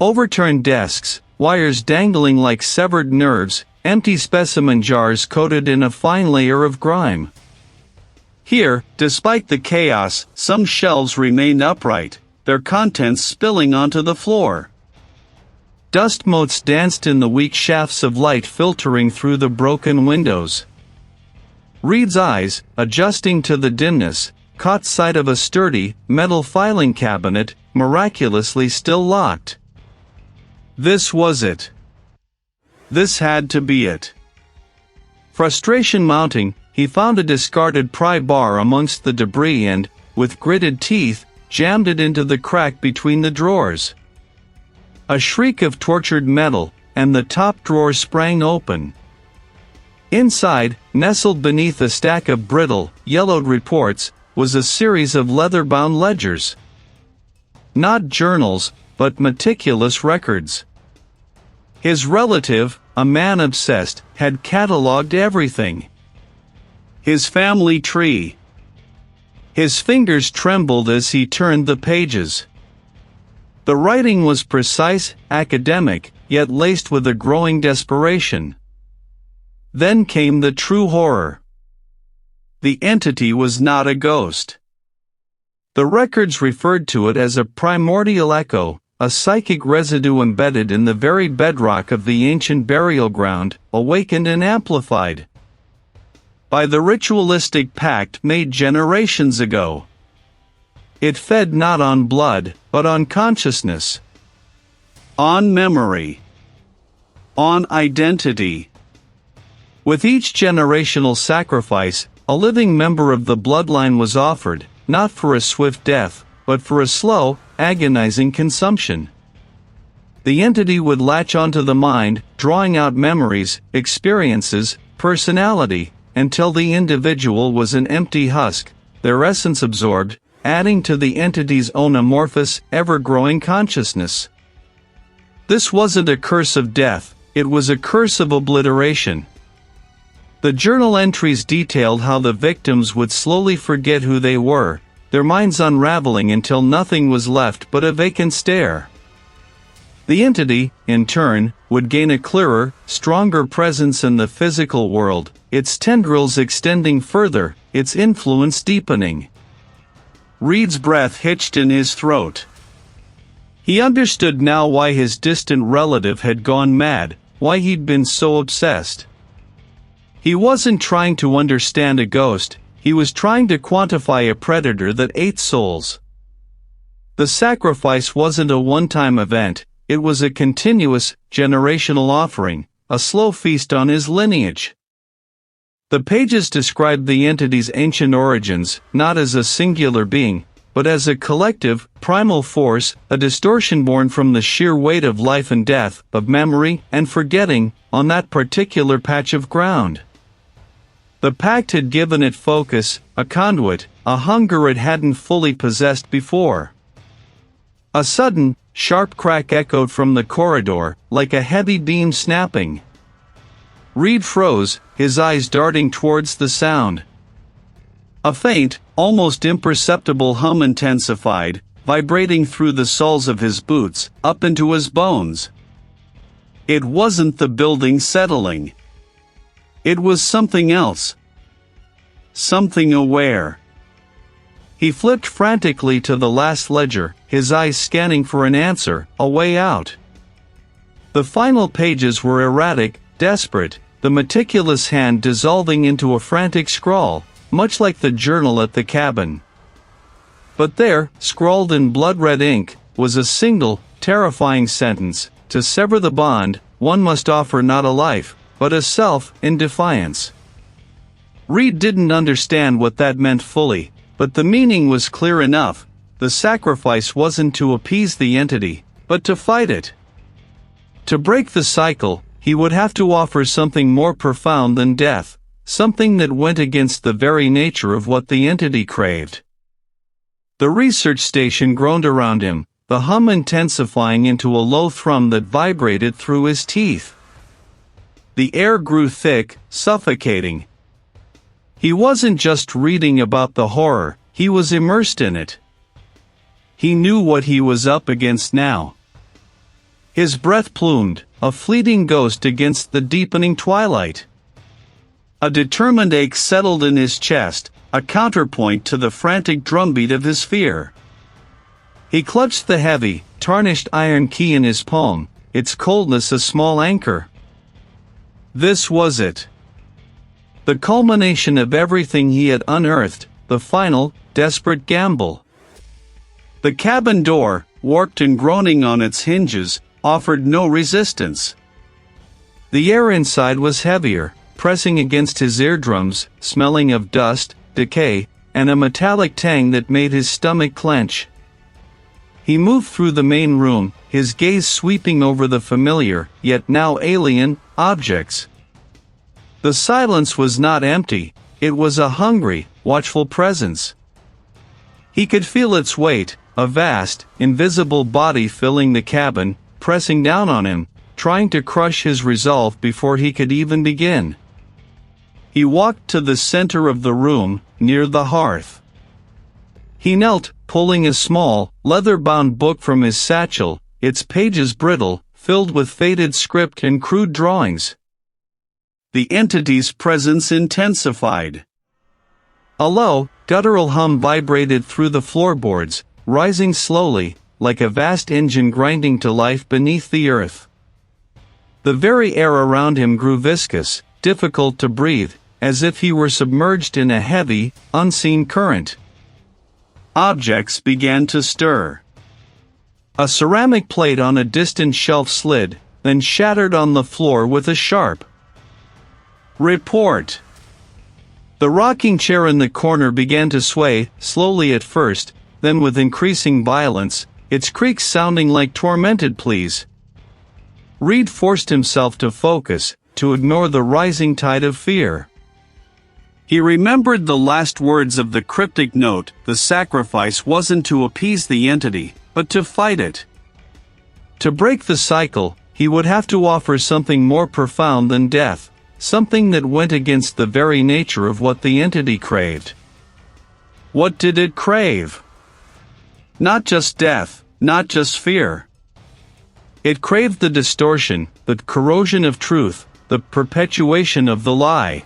Overturned desks, wires dangling like severed nerves, empty specimen jars coated in a fine layer of grime. Here, despite the chaos, some shelves remained upright, their contents spilling onto the floor. Dust motes danced in the weak shafts of light filtering through the broken windows. Reid's eyes, adjusting to the dimness, caught sight of a sturdy, metal filing cabinet, miraculously still locked. This was it. This had to be it. Frustration mounting, he found a discarded pry bar amongst the debris and, with gritted teeth, jammed it into the crack between the drawers. A shriek of tortured metal, and the top drawer sprang open. Inside, nestled beneath a stack of brittle, yellowed reports, was a series of leather-bound ledgers. Not journals, but meticulous records. His relative, a man obsessed, had catalogued everything. His family tree. His fingers trembled as he turned the pages. The writing was precise, academic, yet laced with a growing desperation. Then came the true horror. The entity was not a ghost. The records referred to it as a primordial echo, a psychic residue embedded in the very bedrock of the ancient burial ground, awakened and amplified by the ritualistic pact made generations ago. It fed not on blood, but on consciousness. On memory. On identity. With each generational sacrifice, a living member of the bloodline was offered, not for a swift death, but for a slow, agonizing consumption. The entity would latch onto the mind, drawing out memories, experiences, personality, until the individual was an empty husk, their essence absorbed, adding to the entity's own amorphous, ever-growing consciousness. This wasn't a curse of death, it was a curse of obliteration. The journal entries detailed how the victims would slowly forget who they were, their minds unraveling until nothing was left but a vacant stare. The entity, in turn, would gain a clearer, stronger presence in the physical world, its tendrils extending further, its influence deepening. Reid's breath hitched in his throat. He understood now why his distant relative had gone mad, why he'd been so obsessed. He wasn't trying to understand a ghost, he was trying to quantify a predator that ate souls. The sacrifice wasn't a one-time event, it was a continuous, generational offering, a slow feast on his lineage. The pages described the entity's ancient origins, not as a singular being, but as a collective, primal force, a distortion born from the sheer weight of life and death, of memory and forgetting, on that particular patch of ground. The pact had given it focus, a conduit, a hunger it hadn't fully possessed before. A sudden, sharp crack echoed from the corridor, like a heavy beam snapping. Reid froze, his eyes darting towards the sound. A faint, almost imperceptible hum intensified, vibrating through the soles of his boots, up into his bones. It wasn't the building settling. It was something else. Something aware. He flipped frantically to the last ledger, his eyes scanning for an answer, a way out. The final pages were erratic, desperate, the meticulous hand dissolving into a frantic scrawl, much like the journal at the cabin. But there, scrawled in blood-red ink, was a single, terrifying sentence: to sever the bond, one must offer not a life, but a self, in defiance. Reid didn't understand what that meant fully, but the meaning was clear enough. The sacrifice wasn't to appease the entity, but to fight it. To break the cycle, he would have to offer something more profound than death, something that went against the very nature of what the entity craved. The research station groaned around him, the hum intensifying into a low thrum that vibrated through his teeth. The air grew thick, suffocating. He wasn't just reading about the horror, he was immersed in it. He knew what he was up against now. His breath plumed, a fleeting ghost against the deepening twilight. A determined ache settled in his chest, a counterpoint to the frantic drumbeat of his fear. He clutched the heavy, tarnished iron key in his palm, its coldness a small anchor. This was it. The culmination of everything he had unearthed, the final, desperate gamble. The cabin door, warped and groaning on its hinges, offered no resistance. The air inside was heavier, pressing against his eardrums, smelling of dust, decay, and a metallic tang that made his stomach clench. He moved through the main room, his gaze sweeping over the familiar, yet now alien, objects. The silence was not empty, it was a hungry, watchful presence. He could feel its weight, a vast, invisible body filling the cabin, pressing down on him, trying to crush his resolve before he could even begin. He walked to the center of the room, near the hearth. He knelt, pulling a small, leather-bound book from his satchel, its pages brittle, filled with faded script and crude drawings. The entity's presence intensified. A low, guttural hum vibrated through the floorboards, rising slowly, like a vast engine grinding to life beneath the earth. The very air around him grew viscous, difficult to breathe, as if he were submerged in a heavy, unseen current. Objects began to stir. A ceramic plate on a distant shelf slid, then shattered on the floor with a sharp report. The rocking chair in the corner began to sway, slowly at first, then with increasing violence, its creaks sounding like tormented pleas. Reid forced himself to focus, to ignore the rising tide of fear. He remembered the last words of the cryptic note: the sacrifice wasn't to appease the entity, but to fight it. To break the cycle, he would have to offer something more profound than death, something that went against the very nature of what the entity craved. What did it crave? Not just death, not just fear. It craved the distortion, the corrosion of truth, the perpetuation of the lie.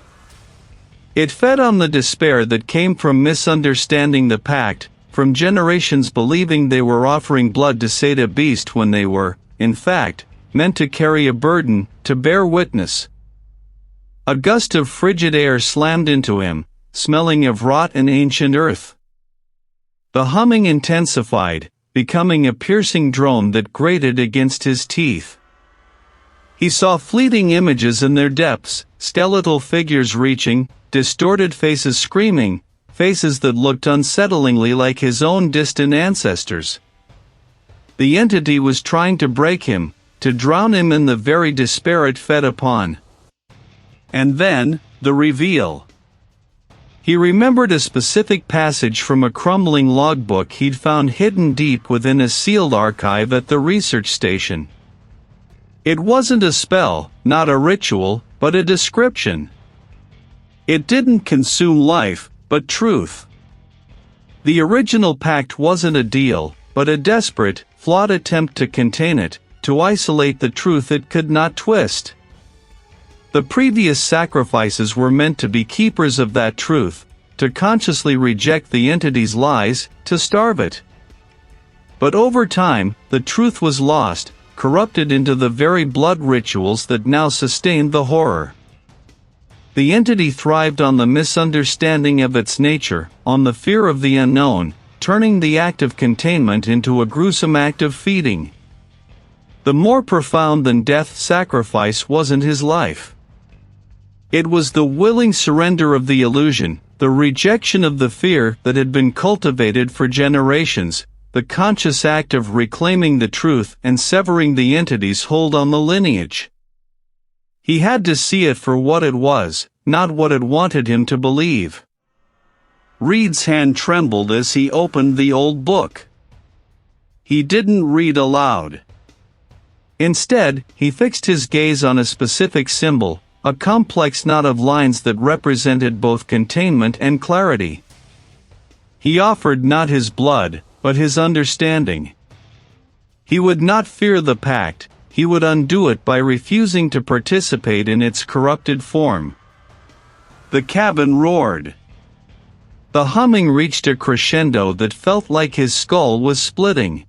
It fed on the despair that came from misunderstanding the pact, from generations believing they were offering blood to sate a beast when they were, in fact, meant to carry a burden, to bear witness. A gust of frigid air slammed into him, smelling of rot and ancient earth. The humming intensified, becoming a piercing drone that grated against his teeth. He saw fleeting images in their depths, skeletal figures reaching, distorted faces screaming, faces that looked unsettlingly like his own distant ancestors. The entity was trying to break him, to drown him in the very despair it fed upon. And then, the reveal. He remembered a specific passage from a crumbling logbook he'd found hidden deep within a sealed archive at the research station. It wasn't a spell, not a ritual, but a description. It didn't consume life, but truth. The original pact wasn't a deal, but a desperate, flawed attempt to contain it, to isolate the truth it could not twist. The previous sacrifices were meant to be keepers of that truth, to consciously reject the entity's lies, to starve it. But over time, the truth was lost, corrupted into the very blood rituals that now sustained the horror. The entity thrived on the misunderstanding of its nature, on the fear of the unknown, turning the act of containment into a gruesome act of feeding. The more profound than death sacrifice wasn't his life. It was the willing surrender of the illusion, the rejection of the fear that had been cultivated for generations, the conscious act of reclaiming the truth and severing the entity's hold on the lineage. He had to see it for what it was, not what it wanted him to believe. Reid's hand trembled as he opened the old book. He didn't read aloud. Instead, he fixed his gaze on a specific symbol, a complex knot of lines that represented both containment and clarity. He offered not his blood, but his understanding. He would not fear the pact, he would undo it by refusing to participate in its corrupted form. The cabin roared. The humming reached a crescendo that felt like his skull was splitting.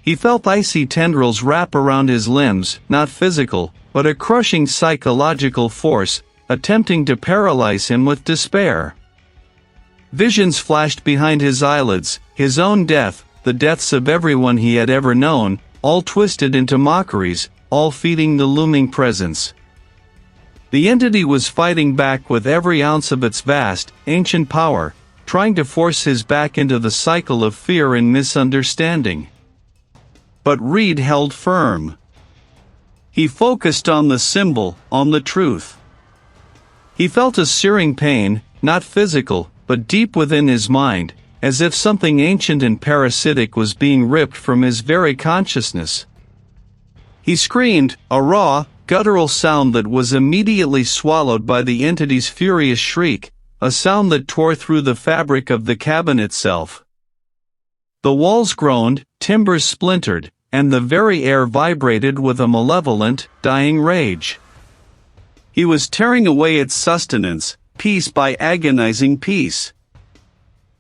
He felt icy tendrils wrap around his limbs, not physical, but a crushing psychological force, attempting to paralyze him with despair. Visions flashed behind his eyelids, his own death, the deaths of everyone he had ever known, all twisted into mockeries, all feeding the looming presence. The entity was fighting back with every ounce of its vast, ancient power, trying to force his back into the cycle of fear and misunderstanding. But Reid held firm. He focused on the symbol, on the truth. He felt a searing pain, not physical, but deep within his mind, as if something ancient and parasitic was being ripped from his very consciousness. He screamed, a raw, guttural sound that was immediately swallowed by the entity's furious shriek, a sound that tore through the fabric of the cabin itself. The walls groaned, timbers splintered, and the very air vibrated with a malevolent, dying rage. He was tearing away its sustenance, piece by agonizing piece.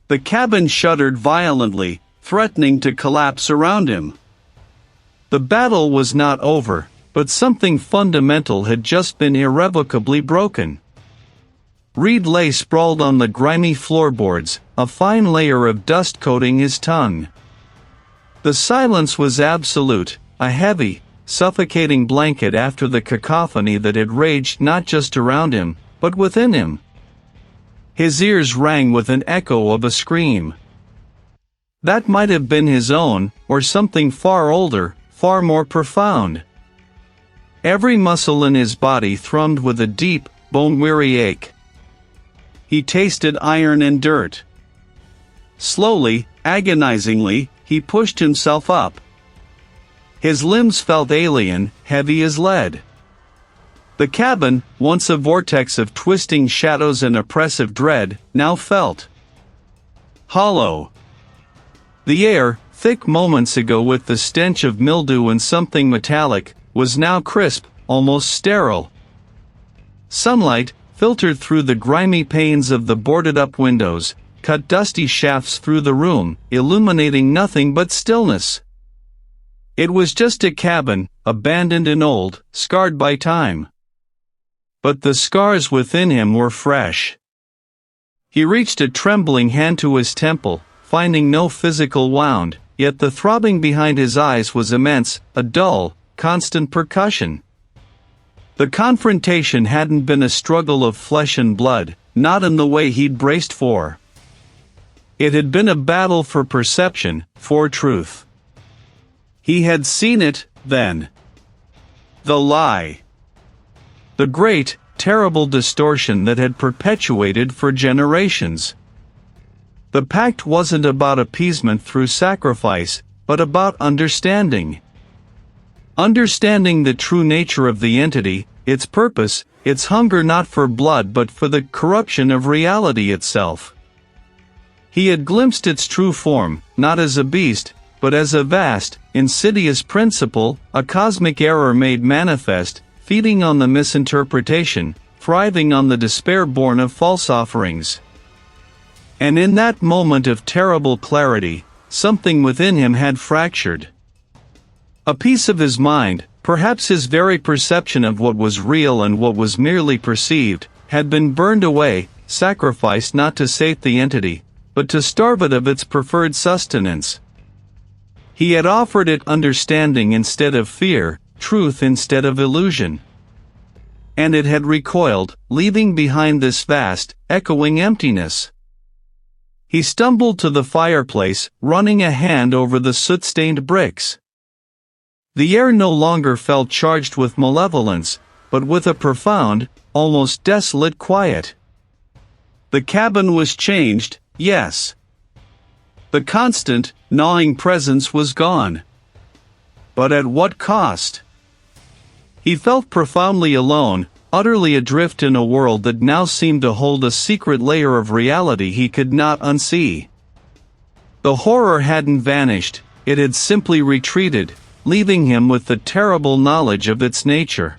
The cabin shuddered violently, threatening to collapse around him. The battle was not over, but something fundamental had just been irrevocably broken. Reid lay sprawled on the grimy floorboards, a fine layer of dust coating his tongue. The silence was absolute, a heavy, suffocating blanket after the cacophony that had raged not just around him, but within him. His ears rang with an echo of a scream. That might have been his own, or something far older, far more profound. Every muscle in his body thrummed with a deep, bone-weary ache. He tasted iron and dirt. Slowly, agonizingly, he pushed himself up. His limbs felt alien, heavy as lead. The cabin, once a vortex of twisting shadows and oppressive dread, now felt hollow. The air, thick moments ago with the stench of mildew and something metallic, was now crisp, almost sterile. Sunlight, filtered through the grimy panes of the boarded-up windows, cut dusty shafts through the room, illuminating nothing but stillness. It was just a cabin, abandoned and old, scarred by time. But the scars within him were fresh. He reached a trembling hand to his temple, finding no physical wound, yet the throbbing behind his eyes was immense, a dull, constant percussion. The confrontation hadn't been a struggle of flesh and blood, not in the way he'd braced for. It had been a battle for perception, for truth. He had seen it, then. The lie. The great, terrible distortion that had perpetuated for generations. The pact wasn't about appeasement through sacrifice, but about understanding. Understanding the true nature of the entity, its purpose, its hunger not for blood but for the corruption of reality itself. He had glimpsed its true form, not as a beast, but as a vast, insidious principle, a cosmic error made manifest, feeding on the misinterpretation, thriving on the despair born of false offerings. And in that moment of terrible clarity, something within him had fractured. A piece of his mind, perhaps his very perception of what was real and what was merely perceived, had been burned away, sacrificed not to sate the entity, but to starve it of its preferred sustenance. He had offered it understanding instead of fear, truth instead of illusion. And it had recoiled, leaving behind this vast, echoing emptiness. He stumbled to the fireplace, running a hand over the soot-stained bricks. The air no longer felt charged with malevolence, but with a profound, almost desolate quiet. The cabin was changed, yes. The constant, gnawing presence was gone. But at what cost? He felt profoundly alone, utterly adrift in a world that now seemed to hold a secret layer of reality he could not unsee. The horror hadn't vanished, it had simply retreated, leaving him with the terrible knowledge of its nature.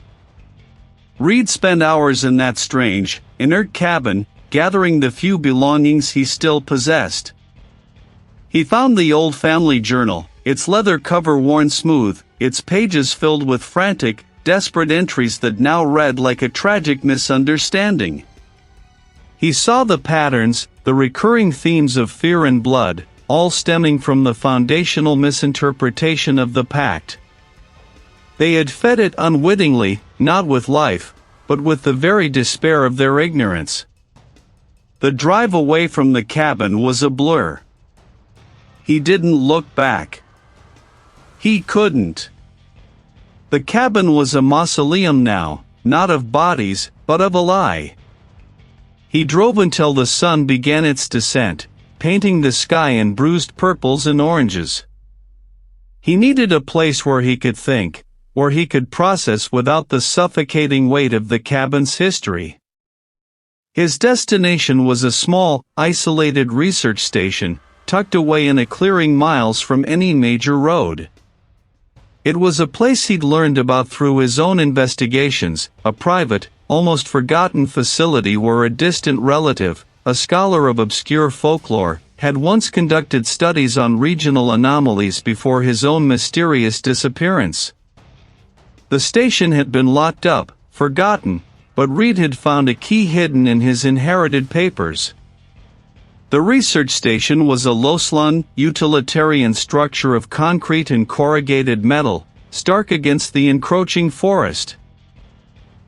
Reid spent hours in that strange, inert cabin, gathering the few belongings he still possessed. He found the old family journal, its leather cover worn smooth, its pages filled with frantic, desperate entries that now read like a tragic misunderstanding. He saw the patterns, the recurring themes of fear and blood, all stemming from the foundational misinterpretation of the pact. They had fed it unwittingly, not with life, but with the very despair of their ignorance. The drive away from the cabin was a blur. He didn't look back. He couldn't. The cabin was a mausoleum now, not of bodies, but of a lie. He drove until the sun began its descent, painting the sky in bruised purples and oranges. He needed a place where he could think, where he could process without the suffocating weight of the cabin's history. His destination was a small, isolated research station, tucked away in a clearing miles from any major road. It was a place he'd learned about through his own investigations, a private, almost forgotten facility where a distant relative, a scholar of obscure folklore, had once conducted studies on regional anomalies before his own mysterious disappearance. The station had been locked up, forgotten, but Reid had found a key hidden in his inherited papers. The research station was a low-slung, utilitarian structure of concrete and corrugated metal, stark against the encroaching forest.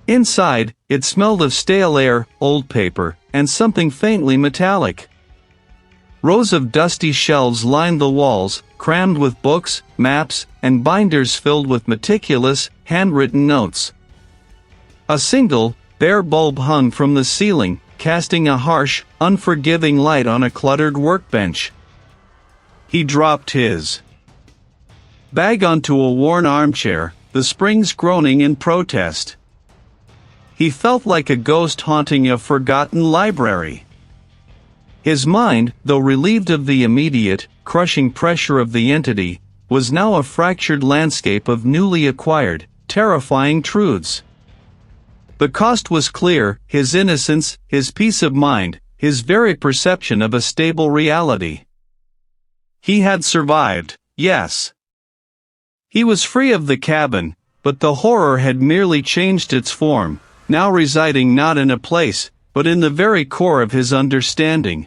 Inside, it smelled of stale air, old paper, and something faintly metallic. Rows of dusty shelves lined the walls, crammed with books, maps, and binders filled with meticulous, handwritten notes. A single, bare bulb hung from the ceiling, casting a harsh, unforgiving light on a cluttered workbench. He dropped his bag onto a worn armchair, the springs groaning in protest. He felt like a ghost haunting a forgotten library. His mind, though relieved of the immediate, crushing pressure of the entity, was now a fractured landscape of newly acquired, terrifying truths. The cost was clear: his innocence, his peace of mind, his very perception of a stable reality. He had survived, yes. He was free of the cabin, but the horror had merely changed its form, now residing not in a place, but in the very core of his understanding.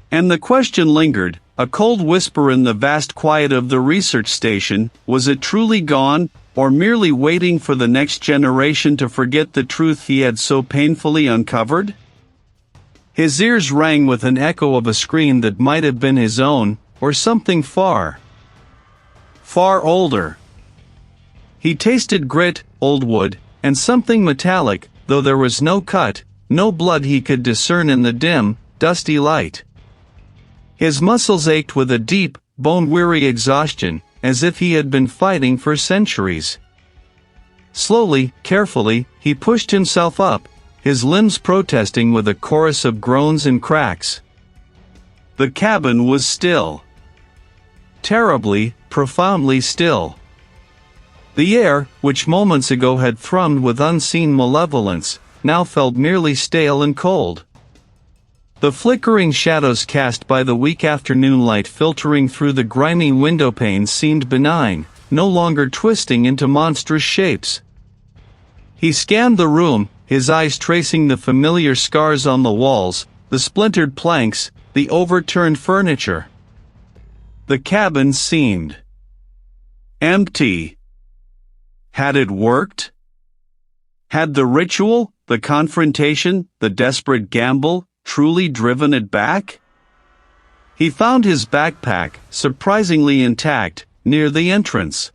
And the question lingered, a cold whisper in the vast quiet of the research station: was it truly gone, or merely waiting for the next generation to forget the truth he had so painfully uncovered? His ears rang with an echo of a scream that might have been his own, or something far, far older. He tasted grit, old wood, and something metallic, though there was no cut, no blood he could discern in the dim, dusty light. His muscles ached with a deep, bone-weary exhaustion, as if he had been fighting for centuries. Slowly, carefully, he pushed himself up, his limbs protesting with a chorus of groans and cracks. The cabin was still. Terribly, profoundly still. The air, which moments ago had thrummed with unseen malevolence, now felt merely stale and cold. The flickering shadows cast by the weak afternoon light filtering through the grimy window panes seemed benign, no longer twisting into monstrous shapes. He scanned the room, his eyes tracing the familiar scars on the walls, the splintered planks, the overturned furniture. The cabin seemed empty. Had it worked? Had the ritual, the confrontation, the desperate gamble, truly driven it back? He found his backpack, surprisingly intact, near the entrance.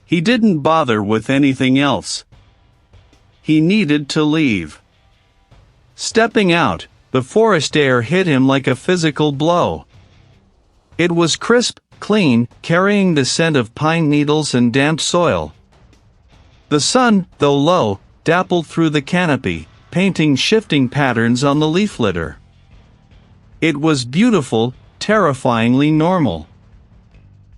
He didn't bother with anything else. He needed to leave. Stepping out, the forest air hit him like a physical blow. It was crisp, clean, carrying the scent of pine needles and damp soil. The sun, though low, dappled through the canopy, painting shifting patterns on the leaf litter. It was beautiful, terrifyingly normal.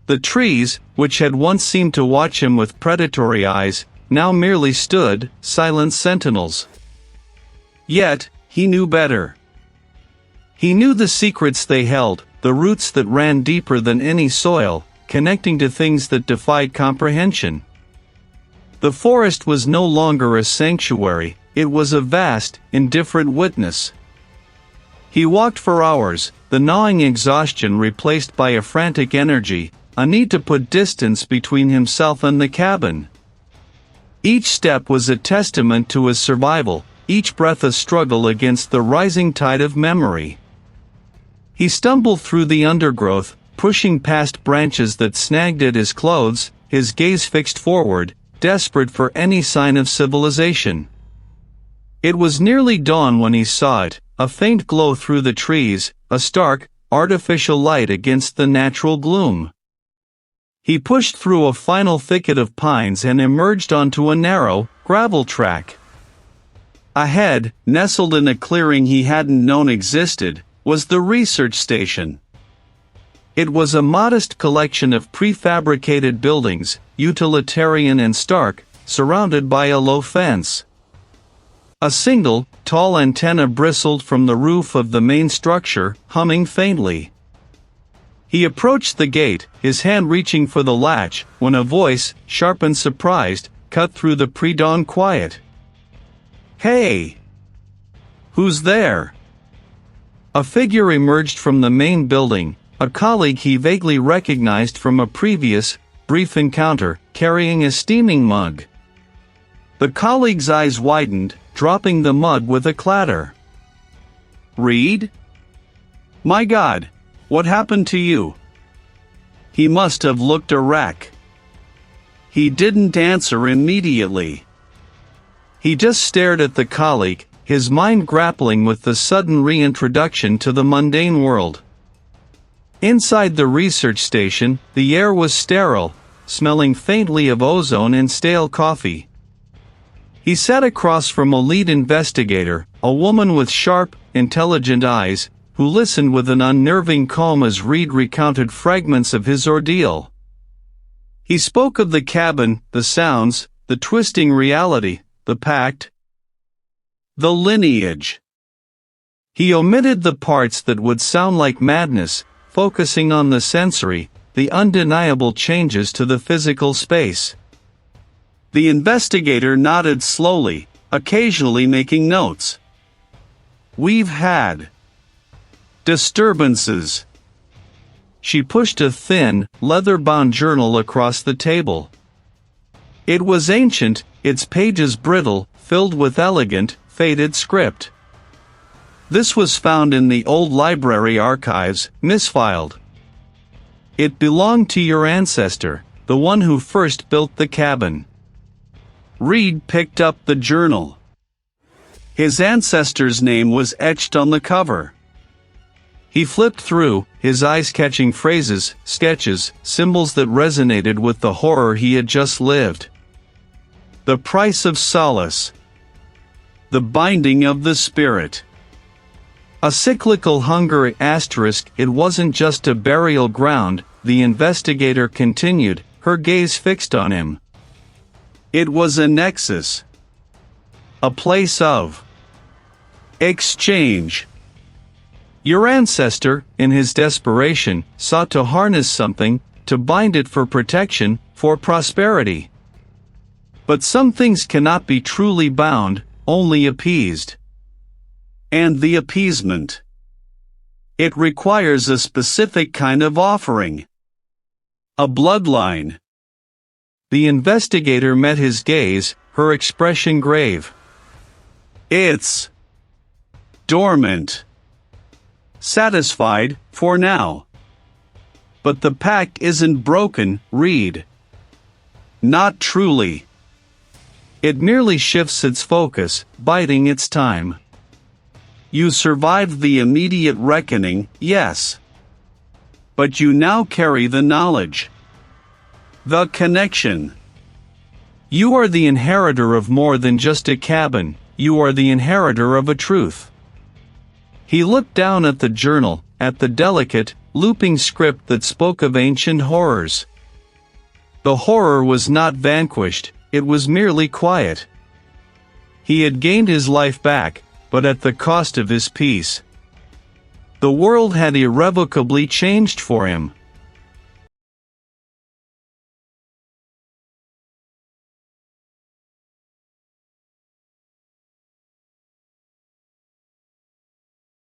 The trees, which had once seemed to watch him with predatory eyes, now merely stood, silent sentinels. Yet, he knew better. He knew the secrets they held, the roots that ran deeper than any soil, connecting to things that defied comprehension. The forest was no longer a sanctuary, it was a vast, indifferent witness. He walked for hours, the gnawing exhaustion replaced by a frantic energy, a need to put distance between himself and the cabin. Each step was a testament to his survival, each breath a struggle against the rising tide of memory. He stumbled through the undergrowth, pushing past branches that snagged at his clothes, his gaze fixed forward, desperate for any sign of civilization. It was nearly dawn when he saw it, a faint glow through the trees, a stark, artificial light against the natural gloom. He pushed through a final thicket of pines and emerged onto a narrow, gravel track. Ahead, nestled in a clearing he hadn't known existed, was the research station. It was a modest collection of prefabricated buildings, utilitarian and stark, surrounded by a low fence. A single, tall antenna bristled from the roof of the main structure, humming faintly. He approached the gate, his hand reaching for the latch, when a voice, sharp and surprised, cut through the pre-dawn quiet. "Hey! Who's there?" A figure emerged from the main building, a colleague he vaguely recognized from a previous, brief encounter, carrying a steaming mug. The colleague's eyes widened, dropping the mug with a clatter. "Reid? My God, what happened to you?" He must have looked a wreck. He didn't answer immediately. He just stared at the colleague, his mind grappling with the sudden reintroduction to the mundane world. Inside the research station, the air was sterile, smelling faintly of ozone and stale coffee. He sat across from a lead investigator, a woman with sharp, intelligent eyes, who listened with an unnerving calm as Reid recounted fragments of his ordeal. He spoke of the cabin, the sounds, the twisting reality, the pact, the lineage. He omitted the parts that would sound like madness, focusing on the sensory, the undeniable changes to the physical space. The investigator nodded slowly, occasionally making notes. "We've had disturbances." She pushed a thin, leather-bound journal across the table. It was ancient, its pages brittle, filled with elegant, faded script. This was found in the old library archives, misfiled. "It belonged to your ancestor, the one who first built the cabin." Reid picked up the journal. His ancestor's name was etched on the cover. He flipped through, his eyes catching phrases, sketches, symbols that resonated with the horror he had just lived. The price of solace. The binding of the spirit. A cyclical hunger asterisk. It wasn't just a burial ground, the investigator continued, her gaze fixed on him. It was a nexus. A place of exchange. Your ancestor, in his desperation, sought to harness something, to bind it for protection, for prosperity. But some things cannot be truly bound, only appeased. And the appeasement. It requires a specific kind of offering. A bloodline. The investigator met his gaze, her expression grave. It's dormant. Satisfied, for now. But the pact isn't broken, Reid. Not truly. It merely shifts its focus, biding its time. You survived the immediate reckoning, yes. But you now carry the knowledge. The connection. You are the inheritor of more than just a cabin, you are the inheritor of a truth. He looked down at the journal, at the delicate, looping script that spoke of ancient horrors. The horror was not vanquished, it was merely quiet. He had gained his life back, but at the cost of his peace. The world had irrevocably changed for him.